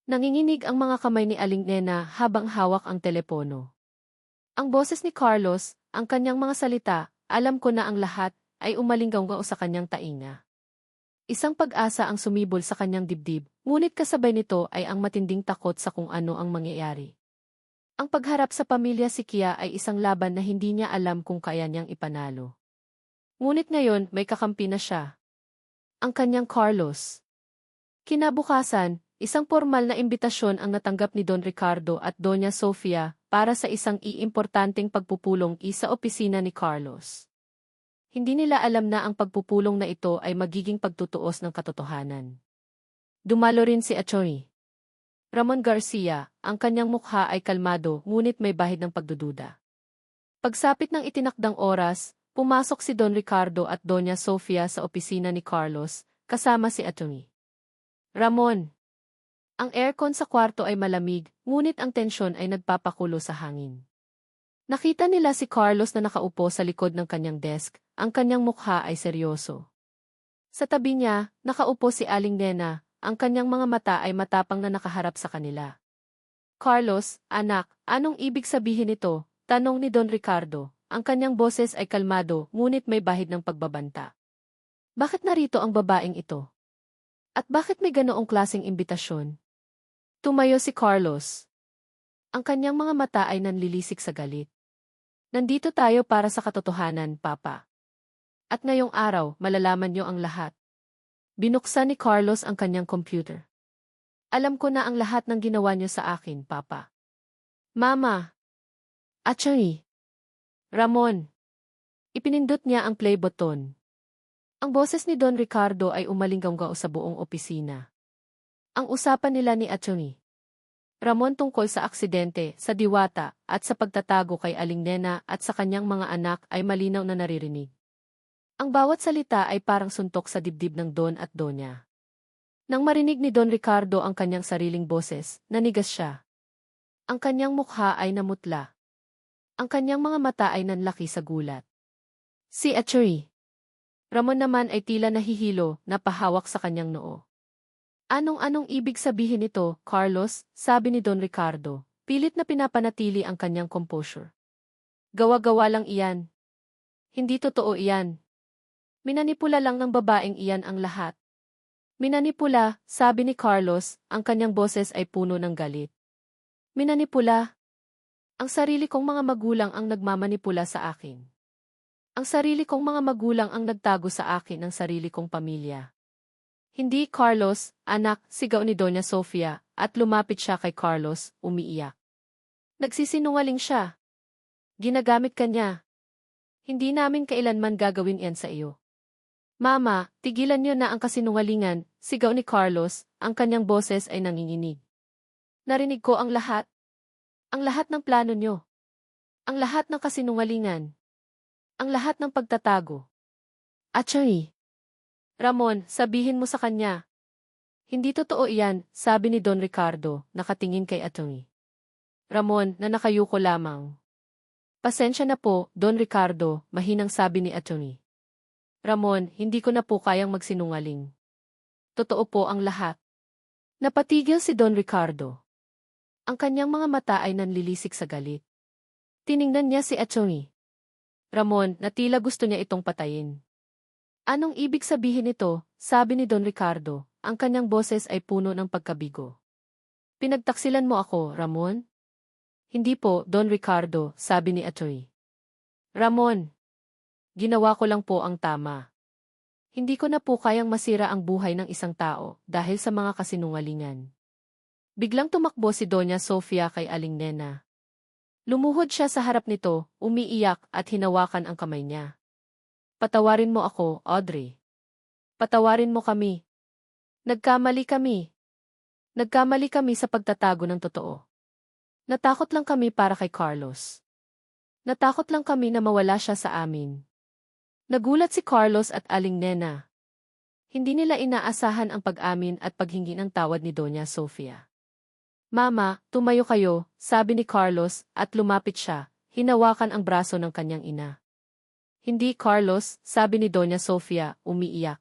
Speaker 1: Nanginginig ang mga kamay ni Aling Nena habang hawak ang telepono. Ang boses ni Carlos, ang kanyang mga salita, alam ko na ang lahat, ay umalinggaw sa kanyang tainga. Isang pag-asa ang sumibol sa kanyang dibdib, ngunit kasabay nito ay ang matinding takot sa kung ano ang mangyayari. Ang pagharap sa pamilya si Kia ay isang laban na hindi niya alam kung kaya niyang ipanalo. Ngunit ngayon may kakampi na siya. Ang kanyang Carlos. Kinabukasan, isang formal na imbitasyon ang natanggap ni Don Ricardo at Doña Sofia para sa isang iimportanteng pagpupulong sa opisina ni Carlos. Hindi nila alam na ang pagpupulong na ito ay magiging pagtutuos ng katotohanan. Dumalo rin si Atty. Ramon Garcia, ang kanyang mukha ay kalmado ngunit may bahid ng pagdududa. Pagsapit ng itinakdang oras, pumasok si Don Ricardo at Doña Sofia sa opisina ni Carlos, kasama si Atty. Ramon. Ang aircon sa kwarto ay malamig, ngunit ang tensyon ay nagpapakulo sa hangin. Nakita nila si Carlos na nakaupo sa likod ng kanyang desk, ang kanyang mukha ay seryoso. Sa tabi niya, nakaupo si Aling Nena, ang kanyang mga mata ay matapang na nakaharap sa kanila. Carlos, anak, anong ibig sabihin nito? Tanong ni Don Ricardo, ang kanyang boses ay kalmado ngunit may bahid ng pagbabanta. Bakit narito ang babaeng ito? At bakit may ganoong klaseng imbitasyon? Tumayo si Carlos. Ang kanyang mga mata ay nanlilisik sa galit. Nandito tayo para sa katotohanan, Papa. At ngayong araw, malalaman niyo ang lahat. Binuksan ni Carlos ang kanyang computer. Alam ko na ang lahat ng ginawa niyo sa akin, Papa. Mama. Atty. Ramon. Ipinindot niya ang play button. Ang boses ni Don Ricardo ay umalinggaw sa buong opisina. Ang usapan nila ni Atty. Ramon tungkol sa aksidente, sa diwata, at sa pagtatago kay Aling Nena at sa kanyang mga anak ay malinaw na naririnig. Ang bawat salita ay parang suntok sa dibdib ng Don at Donya. Nang marinig ni Don Ricardo ang kanyang sariling boses, nanigas siya. Ang kanyang mukha ay namutla. Ang kanyang mga mata ay nanlaki sa gulat. Si Atty. Ramon naman ay tila nahihilo, napahawak sa kanyang noo. Anong ibig sabihin nito, Carlos? Sabi ni Don Ricardo, pilit na pinapanatili ang kanyang composure. Gawa-gawa lang iyan. Hindi totoo iyan. Minanipula lang ng babaeng iyan ang lahat. Minanipula, sabi ni Carlos, ang kanyang boses ay puno ng galit. Minanipula? Ang sarili kong mga magulang ang nagmamanipula sa akin. Ang sarili kong mga magulang ang nagtago sa akin ng sarili kong pamilya. Hindi, Carlos, anak, sigaw ni Doña Sofia, at lumapit siya kay Carlos, umiiyak. Nagsisinungaling siya. Ginagamit ka niya. Hindi namin kailanman gagawin yan sa iyo. Mama, tigilan niyo na ang kasinungalingan, sigaw ni Carlos, ang kanyang boses ay nanginginig. Narinig ko ang lahat. Ang lahat ng plano niyo. Ang lahat ng kasinungalingan. Ang lahat ng pagtatago. Atty. Ramon, sabihin mo sa kanya. Hindi totoo iyan, sabi ni Don Ricardo, nakatingin kay Atty. Ramon, na nakayuko lamang. Pasensya na po, Don Ricardo, mahinang sabi ni Atty. Ramon, hindi ko na po kayang magsinungaling. Totoo po ang lahat. Napatigil si Don Ricardo. Ang kanyang mga mata ay nanlilisik sa galit. Tiningnan niya si Atty. Ramon, na tila gusto niya itong patayin. Anong ibig sabihin nito? Sabi ni Don Ricardo, ang kanyang boses ay puno ng pagkabigo. Pinagtaksilan mo ako, Ramon? Hindi po, Don Ricardo, sabi ni Atty. Ramon, ginawa ko lang po ang tama. Hindi ko na po kayang masira ang buhay ng isang tao dahil sa mga kasinungalingan. Biglang tumakbo si Doña Sofia kay Aling Nena. Lumuhod siya sa harap nito, umiiyak at hinawakan ang kamay niya. Patawarin mo ako, Audrey. Patawarin mo kami. Nagkamali kami. Nagkamali kami sa pagtatago ng totoo. Natakot lang kami para kay Carlos. Natakot lang kami na mawala siya sa amin. Nagulat si Carlos at Aling Nena. Hindi nila inaasahan ang pag-amin at paghingi ng tawad ni Doña Sofia. Mama, tumayo kayo, sabi ni Carlos at lumapit siya, hinawakan ang braso ng kanyang ina. Hindi Carlos, sabi ni Doña Sofia, umiiyak.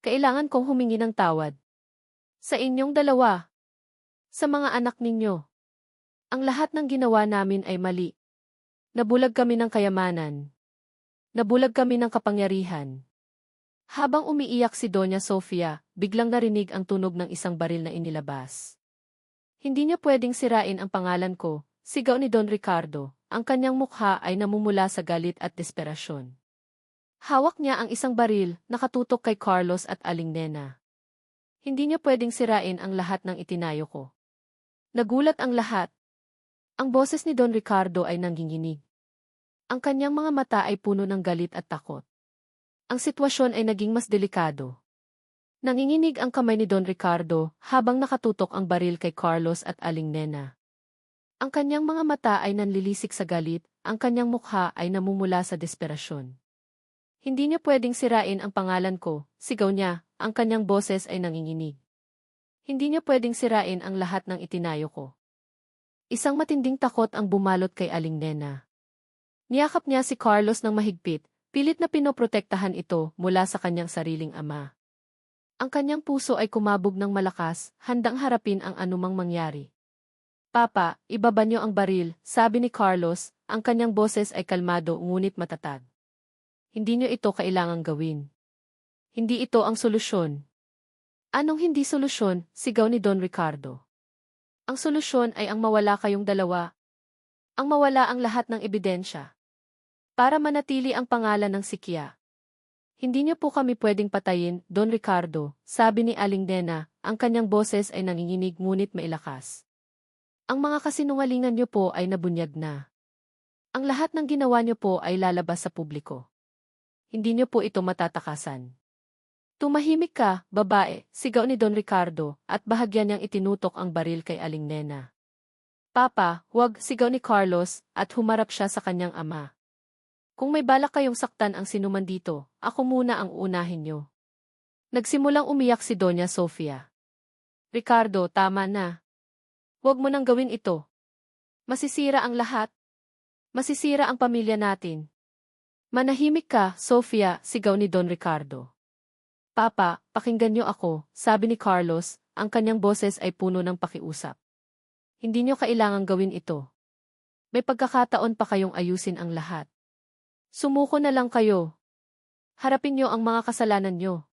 Speaker 1: Kailangan kong humingi ng tawad. Sa inyong dalawa. Sa mga anak ninyo. Ang lahat ng ginawa namin ay mali. Nabulag kami ng kayamanan. Nabulag kami ng kapangyarihan. Habang umiiyak si Doña Sofia, biglang narinig ang tunog ng isang baril na inilabas. Hindi niya pwedeng sirain ang pangalan ko, sigaw ni Don Ricardo, ang kanyang mukha ay namumula sa galit at desperasyon. Hawak niya ang isang baril, nakatutok kay Carlos at Aling Nena. Hindi niya pwedeng sirain ang lahat ng itinayo ko. Nagulat ang lahat. Ang boses ni Don Ricardo ay nanginginig. Ang kanyang mga mata ay puno ng galit at takot. Ang sitwasyon ay naging mas delikado. Nanginginig ang kamay ni Don Ricardo habang nakatutok ang baril kay Carlos at Aling Nena. Ang kanyang mga mata ay nanlilisik sa galit, ang kanyang mukha ay namumula sa desperasyon. Hindi niya pwedeng sirain ang pangalan ko, sigaw niya, ang kanyang boses ay nanginginig. Hindi niya pwedeng sirain ang lahat ng itinayo ko. Isang matinding takot ang bumalot kay Aling Nena. Niyakap niya si Carlos ng mahigpit, pilit na pinoprotektahan ito mula sa kanyang sariling ama. Ang kanyang puso ay kumabog ng malakas, handang harapin ang anumang mangyari. Papa, ibaba niyo ang baril, sabi ni Carlos, ang kanyang boses ay kalmado ngunit matatag. Hindi niyo ito kailangang gawin. Hindi ito ang solusyon. Anong hindi solusyon? Sigaw ni Don Ricardo. Ang solusyon ay ang mawala kayong dalawa. Ang mawala ang lahat ng ebidensya. Para manatili ang pangalan ng Sikia. Hindi niyo po kami pwedeng patayin, Don Ricardo, sabi ni Aling Nena, ang kanyang boses ay nanginginig ngunit mailakas. Ang mga kasinungalingan niyo po ay nabunyag na. Ang lahat ng ginawa niyo po ay lalabas sa publiko. Hindi niyo po ito matatakasan. Tumahimik ka, babae, sigaw ni Don Ricardo, at bahagyan niyang itinutok ang baril kay Aling Nena. Papa, huwag, sigaw ni Carlos, at humarap siya sa kanyang ama. Kung may balak kayong saktan ang sinuman dito, ako muna ang uunahin niyo. Nagsimulang umiyak si Doña Sofia. Ricardo, tama na. Huwag mo nang gawin ito. Masisira ang lahat. Masisira ang pamilya natin. Manahimik ka, Sofia, sigaw ni Don Ricardo. Papa, pakinggan niyo ako, sabi ni Carlos, ang kanyang boses ay puno ng pakiusap. Hindi niyo kailangang gawin ito. May pagkakataon pa kayong ayusin ang lahat. Sumuko na lang kayo. Harapin niyo ang mga kasalanan niyo.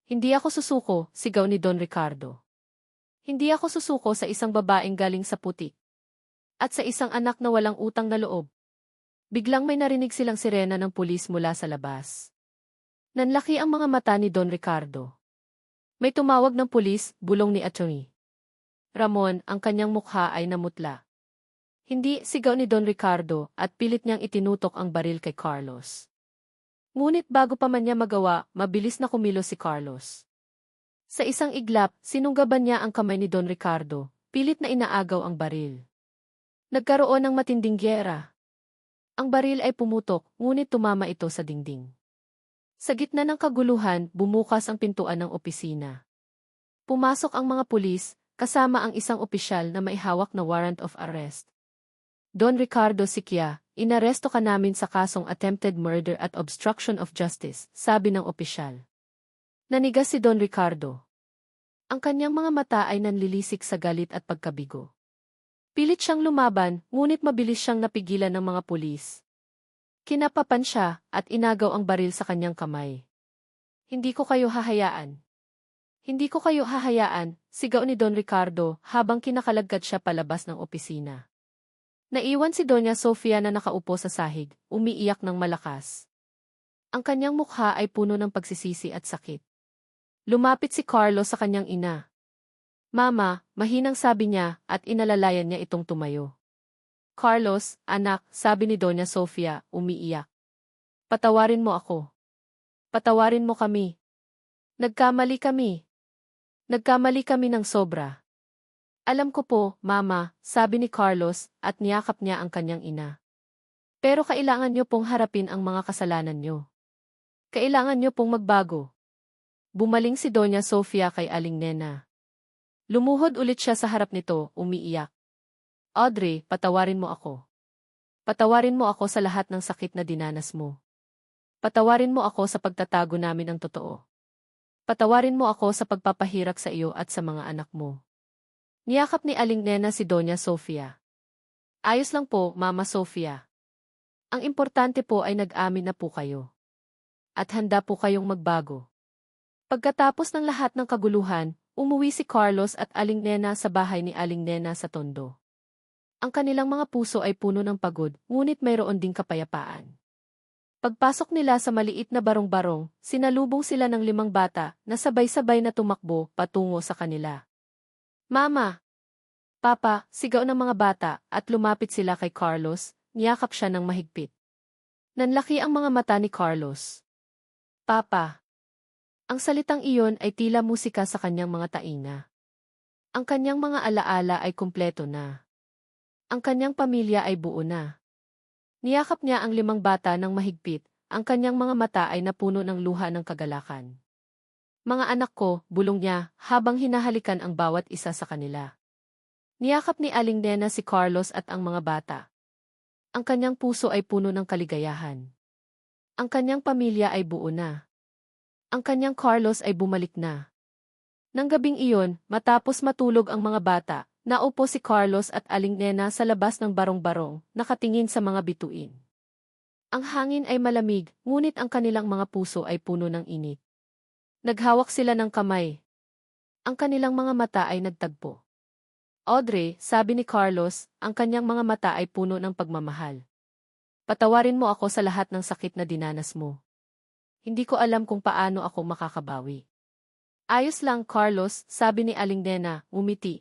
Speaker 1: Hindi ako susuko, sigaw ni Don Ricardo. Hindi ako susuko sa isang babaeng galing sa putik. At sa isang anak na walang utang na loob. Biglang may narinig silang sirena ng pulis mula sa labas. Nanlaki ang mga mata ni Don Ricardo. May tumawag ng pulis, bulong ni Atty. Ramon, ang kanyang mukha ay namutla. Hindi, sigaw ni Don Ricardo at pilit niyang itinutok ang baril kay Carlos. Ngunit bago pa man niya magawa, mabilis na kumilos si Carlos. Sa isang iglap, sinunggaban niya ang kamay ni Don Ricardo, pilit na inaagaw ang baril. Nagkaroon ng matinding gyera. Ang baril ay pumutok, ngunit tumama ito sa dingding. Sa gitna ng kaguluhan, bumukas ang pintuan ng opisina. Pumasok ang mga pulis, kasama ang isang opisyal na may hawak na warrant of arrest. Don Ricardo Siquia, inaresto ka namin sa kasong attempted murder at obstruction of justice, sabi ng opisyal. Nanigas si Don Ricardo. Ang kanyang mga mata ay nanlilisik sa galit at pagkabigo. Pilit siyang lumaban, ngunit mabilis siyang napigilan ng mga pulis. Kinapapan siya at inagaw ang baril sa kanyang kamay. Hindi ko kayo hahayaan. Hindi ko kayo hahayaan, sigaw ni Don Ricardo habang kinakalagkat siya palabas ng opisina. Naiwan si Doña Sofia na nakaupo sa sahig, umiiyak ng malakas. Ang kanyang mukha ay puno ng pagsisisi at sakit. Lumapit si Carlos sa kanyang ina. Mama, mahinang sabi niya at inalalayan niya itong tumayo. Carlos, anak, sabi ni Doña Sofia, umiiyak. Patawarin mo ako. Patawarin mo kami. Nagkamali kami. Nagkamali kami ng sobra. Alam ko po, Mama, sabi ni Carlos at niyakap niya ang kanyang ina. Pero kailangan niyo pong harapin ang mga kasalanan niyo. Kailangan niyo pong magbago. Bumaling si Doña Sofia kay Aling Nena. Lumuhod ulit siya sa harap nito, umiiyak. Audrey, patawarin mo ako. Patawarin mo ako sa lahat ng sakit na dinanas mo. Patawarin mo ako sa pagtatago namin ng totoo. Patawarin mo ako sa pagpapahirap sa iyo at sa mga anak mo. Niyakap ni Aling Nena si Doña Sofia. Ayos lang po, Mama Sofia. Ang importante po ay nag-amin na po kayo. At handa po kayong magbago. Pagkatapos ng lahat ng kaguluhan, umuwi si Carlos at Aling Nena sa bahay ni Aling Nena sa Tondo. Ang kanilang mga puso ay puno ng pagod, ngunit mayroon ding kapayapaan. Pagpasok nila sa maliit na barong-barong, sinalubong sila ng 5 bata na sabay-sabay na tumakbo patungo sa kanila. Mama! Papa, sigaw ng mga bata at lumapit sila kay Carlos, niyakap siya ng mahigpit. Nanlaki ang mga mata ni Carlos. Papa! Ang salitang iyon ay tila musika sa kanyang mga tainga. Ang kanyang mga alaala ay kumpleto na. Ang kanyang pamilya ay buo na. Niyakap niya ang 5 bata ng mahigpit, ang kanyang mga mata ay napuno ng luha ng kagalakan. Mga anak ko, bulong niya, habang hinahalikan ang bawat isa sa kanila. Niyakap ni Aling Nena si Carlos at ang mga bata. Ang kanyang puso ay puno ng kaligayahan. Ang kanyang pamilya ay buo na. Ang kanyang Carlos ay bumalik na. Nang gabing iyon, matapos matulog ang mga bata, naupo si Carlos at Aling Nena sa labas ng barong-barong, nakatingin sa mga bituin. Ang hangin ay malamig, ngunit ang kanilang mga puso ay puno ng init. Naghawak sila ng kamay. Ang kanilang mga mata ay nagtagpo. Audrey, sabi ni Carlos, ang kanyang mga mata ay puno ng pagmamahal. Patawarin mo ako sa lahat ng sakit na dinanas mo. Hindi ko alam kung paano ako makakabawi. Ayos lang, Carlos, sabi ni Aling Nena, umiti.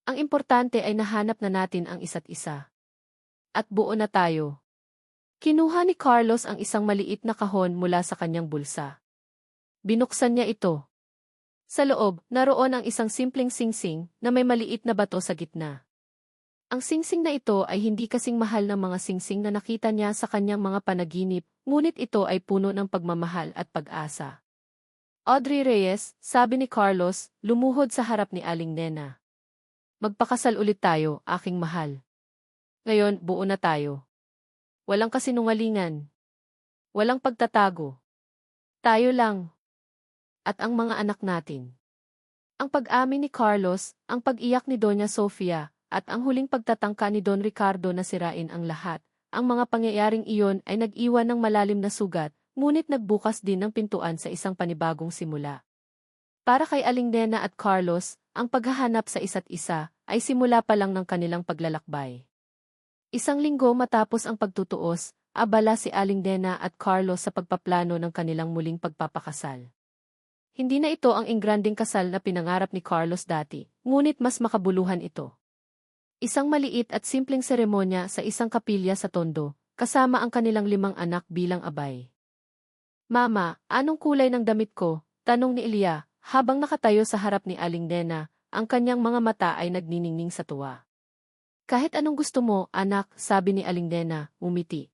Speaker 1: Ang importante ay nahanap na natin ang isa't isa. At buo na tayo. Kinuha ni Carlos ang isang maliit na kahon mula sa kanyang bulsa. Binuksan niya ito. Sa loob, naroon ang isang simpleng singsing na may maliit na bato sa gitna. Ang singsing na ito ay hindi kasing mahal ng mga singsing na nakita niya sa kanyang mga panaginip, ngunit ito ay puno ng pagmamahal at pag-asa. Audrey Reyes, sabi ni Carlos, lumuhod sa harap ni Aling Nena. Magpakasal ulit tayo, aking mahal. Ngayon, buo na tayo. Walang kasinungalingan. Walang pagtatago. Tayo lang. At ang mga anak natin. Ang pag-amin ni Carlos, ang pag-iyak ni Doña Sofia, at ang huling pagtatangka ni Don Ricardo na sirain ang lahat, ang mga pangyayaring iyon ay nag-iwan ng malalim na sugat, ngunit nagbukas din ng pintuan sa isang panibagong simula. Para kay Aling Nena at Carlos, ang paghahanap sa isa't isa ay simula pa lang ng kanilang paglalakbay. Isang linggo matapos ang pagtutuos, abala si Aling Nena at Carlos sa pagpaplano ng kanilang muling pagpapakasal. Hindi na ito ang ingranding kasal na pinangarap ni Carlos dati, ngunit mas makabuluhan ito. Isang maliit at simpleng seremonya sa isang kapilya sa Tondo, kasama ang kanilang 5 anak bilang abay. Mama, anong kulay ng damit ko? Tanong ni Elia, habang nakatayo sa harap ni Aling Nena, ang kanyang mga mata ay nagniningning sa tuwa. Kahit anong gusto mo, anak, sabi ni Aling Nena, umiti.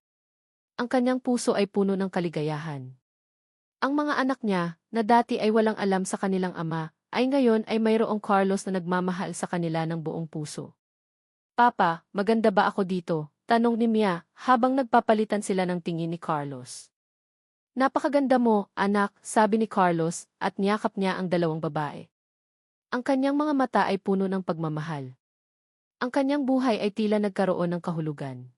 Speaker 1: Ang kanyang puso ay puno ng kaligayahan. Ang mga anak niya, na dati ay walang alam sa kanilang ama, ay ngayon ay mayroong Carlos na nagmamahal sa kanila ng buong puso. Papa, maganda ba ako dito? Tanong ni Mia, habang nagpapalitan sila ng tingin ni Carlos. Napakaganda mo, anak, sabi ni Carlos, at niyakap niya ang 2 babae. Ang kanyang mga mata ay puno ng pagmamahal. Ang kanyang buhay ay tila nagkaroon ng kahulugan.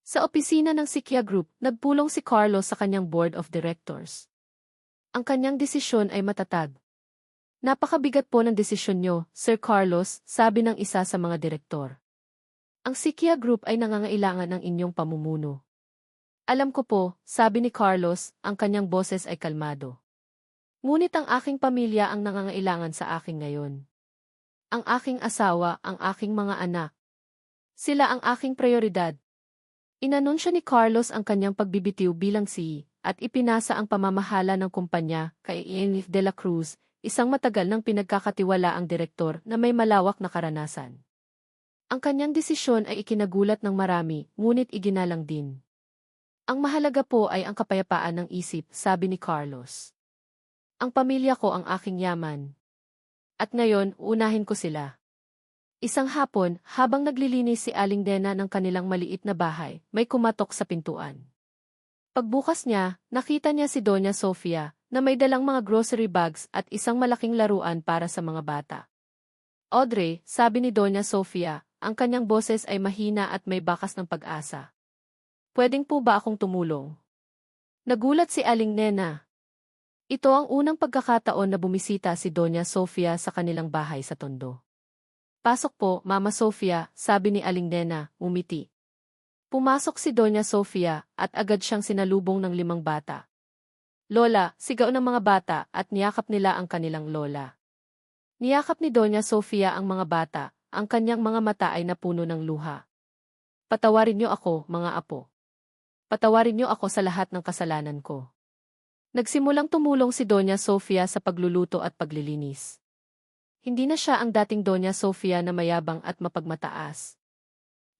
Speaker 1: Sa opisina ng Sikia Group, nagpulong si Carlos sa kanyang board of directors. Ang kanyang desisyon ay matatag. Napakabigat po ng desisyon niyo, Sir Carlos, sabi ng isa sa mga direktor. Ang Sikia Group ay nangangailangan ng inyong pamumuno. Alam ko po, sabi ni Carlos, ang kanyang boses ay kalmado. Ngunit ang aking pamilya ang nangangailangan sa akin ngayon. Ang aking asawa, ang aking mga anak. Sila ang aking prioridad. Inanunsyo ni Carlos ang kanyang pagbibitiw bilang CEO at ipinasa ang pamamahala ng kumpanya kay Enrique de la Cruz, isang matagal ng pinagkakatiwalaang direktor na may malawak na karanasan. Ang kanyang desisyon ay ikinagulat ng marami, ngunit iginalang din. Ang mahalaga po ay ang kapayapaan ng isip, sabi ni Carlos. Ang pamilya ko ang aking yaman. At ngayon, uunahin ko sila. Isang hapon, habang naglilinis si Aling Dena ng kanilang maliit na bahay, may kumatok sa pintuan. Pagbukas niya, nakita niya si Doña Sofia, na may dalang mga grocery bags at isang malaking laruan para sa mga bata. Audrey, sabi ni Doña Sofia, ang kanyang boses ay mahina at may bakas ng pag-asa. Pwedeng po ba akong tumulong? Nagulat si Aling Nena. Ito ang unang pagkakataon na bumisita si Doña Sofia sa kanilang bahay sa Tondo. Pasok po, Mama Sofia, sabi ni Aling Nena, umiti. Pumasok si Doña Sofia at agad siyang sinalubong ng 5 bata. Lola, sigaw ng mga bata at niyakap nila ang kanilang lola. Niyakap ni Doña Sofia ang mga bata, ang kanyang mga mata ay napuno ng luha. Patawarin niyo ako, mga apo. Patawarin niyo ako sa lahat ng kasalanan ko. Nagsimulang tumulong si Doña Sofia sa pagluluto at paglilinis. Hindi na siya ang dating Doña Sofia na mayabang at mapagmataas.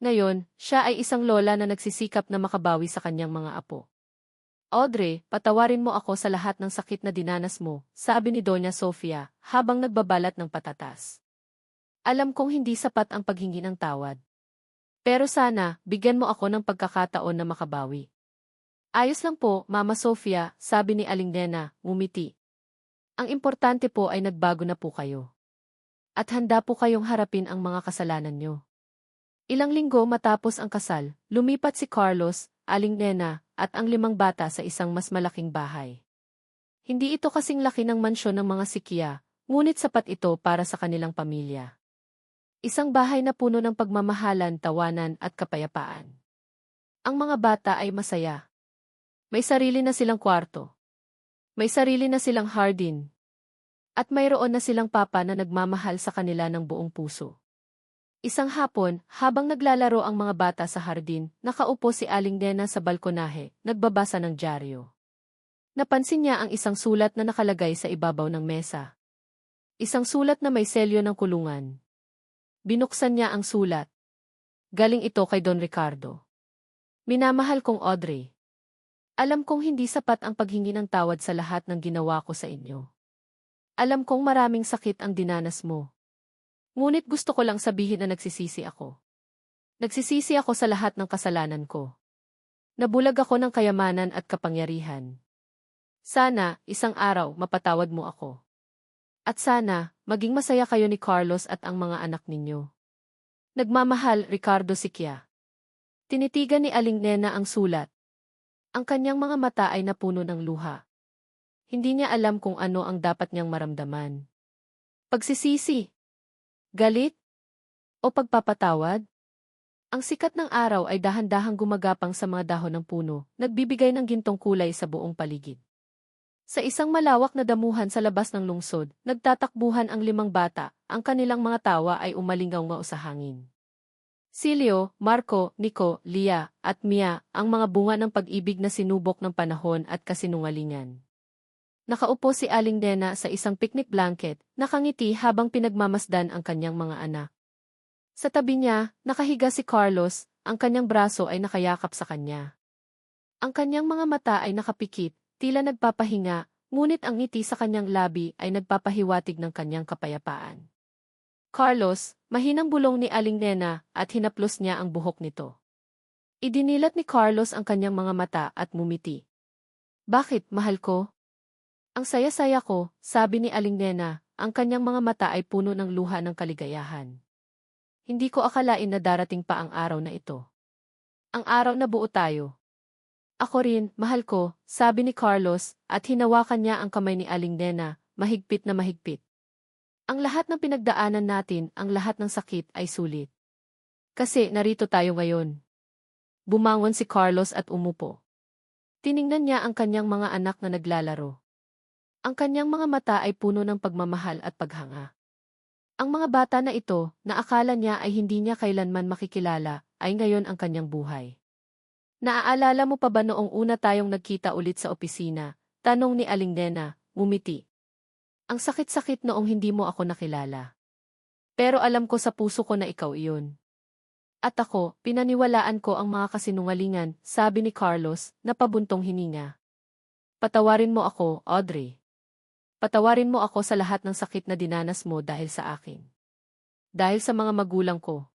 Speaker 1: Ngayon, siya ay isang lola na nagsisikap na makabawi sa kanyang mga apo. Audrey, patawarin mo ako sa lahat ng sakit na dinanas mo, sabi ni Doña Sofia, habang nagbabalat ng patatas. Alam kong hindi sapat ang paghingi ng tawad. Pero sana, bigyan mo ako ng pagkakataon na makabawi. Ayos lang po, Mama Sofia, sabi ni Aling Nena, ngumiti. Ang importante po ay nagbago na po kayo. At handa po kayong harapin ang mga kasalanan nyo. Ilang linggo matapos ang kasal, lumipat si Carlos, Aling Nena, at ang 5 bata sa isang mas malaking bahay. Hindi ito kasing laki ng mansyon ng mga Sikia, ngunit sapat ito para sa kanilang pamilya. Isang bahay na puno ng pagmamahalan, tawanan at kapayapaan. Ang mga bata ay masaya. May sarili na silang kwarto. May sarili na silang hardin. At mayroon na silang papa na nagmamahal sa kanila ng buong puso. Isang hapon, habang naglalaro ang mga bata sa hardin, nakaupo si Aling Nena sa balkonahe, nagbabasa ng dyaryo. Napansin niya ang isang sulat na nakalagay sa ibabaw ng mesa. Isang sulat na may selyo ng kulungan. Binuksan niya ang sulat. Galing ito kay Don Ricardo. Minamahal kong Audrey. Alam kong hindi sapat ang paghingi ng tawad sa lahat ng ginawa ko sa inyo. Alam kong maraming sakit ang dinanas mo. Ngunit gusto ko lang sabihin na nagsisisi ako. Nagsisisi ako sa lahat ng kasalanan ko. Nabulag ako ng kayamanan at kapangyarihan. Sana, isang araw, mapatawad mo ako. At sana, maging masaya kayo ni Carlos at ang mga anak ninyo. Nagmamahal, Ricardo Siquia. Tinitigan ni Aling Nena ang sulat. Ang kanyang mga mata ay napuno ng luha. Hindi niya alam kung ano ang dapat niyang maramdaman. Pagsisisi, galit, o pagpapatawad? Ang sikat ng araw ay dahan-dahang gumagapang sa mga dahon ng puno, nagbibigay ng gintong kulay sa buong paligid. Sa isang malawak na damuhan sa labas ng lungsod, nagtatakbuhan ang 5 bata, ang kanilang mga tawa ay umalingaw-ngaw sa hangin. Silio, Marco, Nico, Lia, at Mia, ang mga bunga ng pag-ibig na sinubok ng panahon at kasinungalingan. Nakaupo si Aling Nena sa isang picnic blanket, nakangiti habang pinagmamasdan ang kanyang mga anak. Sa tabi niya, nakahiga si Carlos, ang kanyang braso ay nakayakap sa kanya. Ang kanyang mga mata ay nakapikit, tila nagpapahinga, ngunit ang ngiti sa kanyang labi ay nagpapahiwatig ng kanyang kapayapaan. Carlos, mahinang bulong ni Aling Nena at hinaplos niya ang buhok nito. Idinilat ni Carlos ang kanyang mga mata at mumiti. Bakit, mahal ko? Ang saya-saya ko, sabi ni Aling Nena, ang kanyang mga mata ay puno ng luha ng kaligayahan. Hindi ko akalain na darating pa ang araw na ito. Ang araw na buo tayo. Ako rin, mahal ko, sabi ni Carlos, at hinawakan niya ang kamay ni Aling Nena, mahigpit na mahigpit. Ang lahat ng pinagdaanan natin, ang lahat ng sakit ay sulit. Kasi narito tayo ngayon. Bumangon si Carlos at umupo. Tiningnan niya ang kanyang mga anak na naglalaro. Ang kanyang mga mata ay puno ng pagmamahal at paghanga. Ang mga bata na ito, na akala niya ay hindi niya kailanman makikilala, ay ngayon ang kanyang buhay. Naaalala mo pa ba noong una tayong nagkita ulit sa opisina? Tanong ni Aling Nena, ngumiti. Ang sakit-sakit noong hindi mo ako nakilala. Pero alam ko sa puso ko na ikaw iyon. At ako, pinaniwalaan ko ang mga kasinungalingan, sabi ni Carlos, na pabuntong hininga. Patawarin mo ako, Audrey. Patawarin mo ako sa lahat ng sakit na dinanas mo dahil sa akin. Dahil sa mga magulang ko.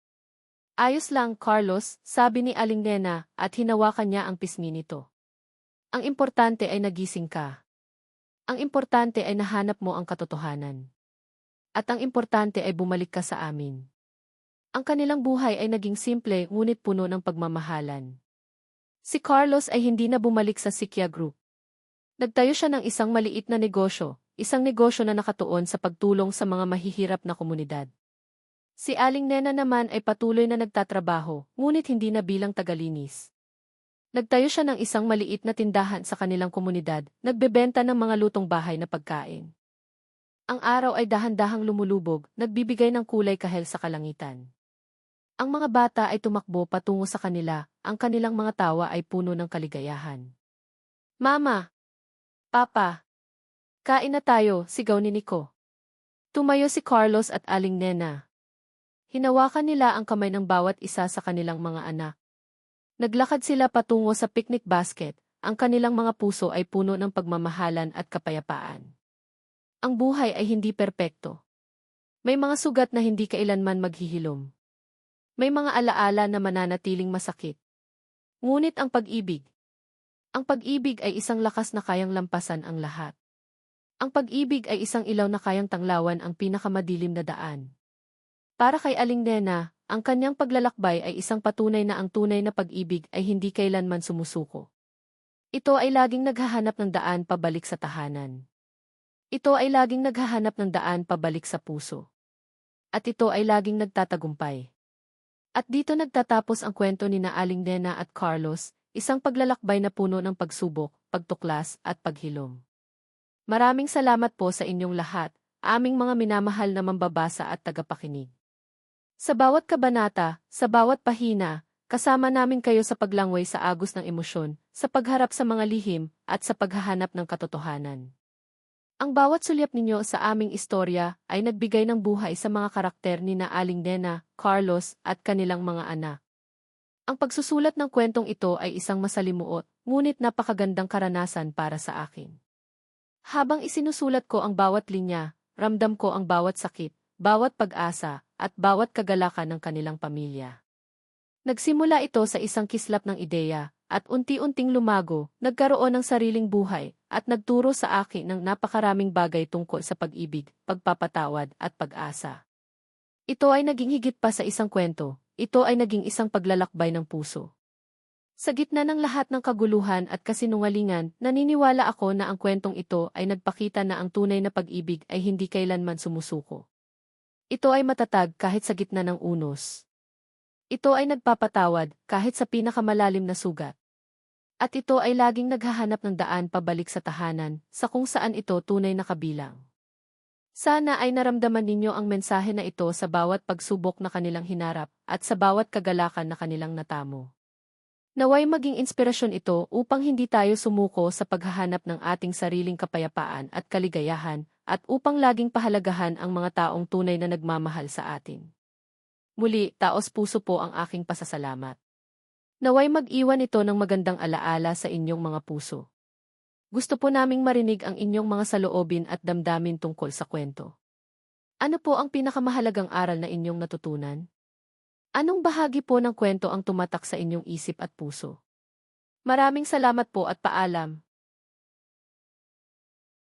Speaker 1: Ayos lang, Carlos, sabi ni Aling Nena, at hinawakan niya ang pisngi nito. Ang importante ay nagising ka. Ang importante ay nahanap mo ang katotohanan. At ang importante ay bumalik ka sa amin. Ang kanilang buhay ay naging simple ngunit puno ng pagmamahalan. Si Carlos ay hindi na bumalik sa Sikya Group. Nagtayo siya ng isang maliit na negosyo, isang negosyo na nakatuon sa pagtulong sa mga mahihirap na komunidad. Si Aling Nena naman ay patuloy na nagtatrabaho, ngunit hindi na bilang tagalinis. Nagtayo siya ng isang maliit na tindahan sa kanilang komunidad, nagbebenta ng mga lutong bahay na pagkain. Ang araw ay dahan-dahang lumulubog, nagbibigay ng kulay kahel sa kalangitan. Ang mga bata ay tumakbo patungo sa kanila, ang kanilang mga tawa ay puno ng kaligayahan. Mama! Papa! Kain na tayo, sigaw ni Nico. Tumayo si Carlos at Aling Nena. Hinawakan nila ang kamay ng bawat isa sa kanilang mga anak. Naglakad sila patungo sa picnic basket, ang kanilang mga puso ay puno ng pagmamahalan at kapayapaan. Ang buhay ay hindi perpekto. May mga sugat na hindi kailanman maghihilom. May mga alaala na mananatiling masakit. Ngunit ang pag-ibig ay isang lakas na kayang lampasan ang lahat. Ang pag-ibig ay isang ilaw na kayang tanglawan ang pinakamadilim na daan. Para kay Aling Nena, ang kanyang paglalakbay ay isang patunay na ang tunay na pag-ibig ay hindi kailanman sumusuko. Ito ay laging naghahanap ng daan pabalik sa tahanan. Ito ay laging naghahanap ng daan pabalik sa puso. At ito ay laging nagtatagumpay. At dito nagtatapos ang kwento ni na Aling Nena at Carlos, isang paglalakbay na puno ng pagsubok, pagtuklas at paghilom. Maraming salamat po sa inyong lahat, aming mga minamahal na mambabasa at tagapakinig. Sa bawat kabanata, sa bawat pahina, kasama namin kayo sa paglangway sa agos ng emosyon, sa pagharap sa mga lihim, at sa paghahanap ng katotohanan. Ang bawat sulyap ninyo sa aming istorya ay nagbigay ng buhay sa mga karakter ni na Aling Nena, Carlos, at kanilang mga anak. Ang pagsusulat ng kwentong ito ay isang masalimuot, ngunit napakagandang karanasan para sa akin. Habang isinusulat ko ang bawat linya, ramdam ko ang bawat sakit, bawat pag-asa, at bawat kagalakan ng kanilang pamilya. Nagsimula ito sa isang kislap ng ideya, at unti-unting lumago, nagkaroon ng sariling buhay, at nagturo sa akin ng napakaraming bagay tungkol sa pag-ibig, pagpapatawad, at pag-asa. Ito ay naging higit pa sa isang kwento, ito ay naging isang paglalakbay ng puso. Sa gitna ng lahat ng kaguluhan at kasinungalingan, naniniwala ako na ang kwentong ito ay nagpakita na ang tunay na pag-ibig ay hindi kailanman sumusuko. Ito ay matatag kahit sa gitna ng unos. Ito ay nagpapatawad kahit sa pinakamalalim na sugat. At ito ay laging naghahanap ng daan pabalik sa tahanan, sa kung saan ito tunay na kabilang. Sana ay naramdaman ninyo ang mensahe na ito sa bawat pagsubok na kanilang hinarap at sa bawat kagalakan na kanilang natamo. Naway maging inspirasyon ito upang hindi tayo sumuko sa paghahanap ng ating sariling kapayapaan at kaligayahan at upang laging pahalagahan ang mga taong tunay na nagmamahal sa atin. Muli, taos puso po ang aking pasasalamat. Naway mag-iwan ito ng magandang alaala sa inyong mga puso. Gusto po naming marinig ang inyong mga saloobin at damdamin tungkol sa kwento. Ano po ang pinakamahalagang aral na inyong natutunan? Anong bahagi po ng kwento ang tumatak sa inyong isip at puso? Maraming salamat po at paalam.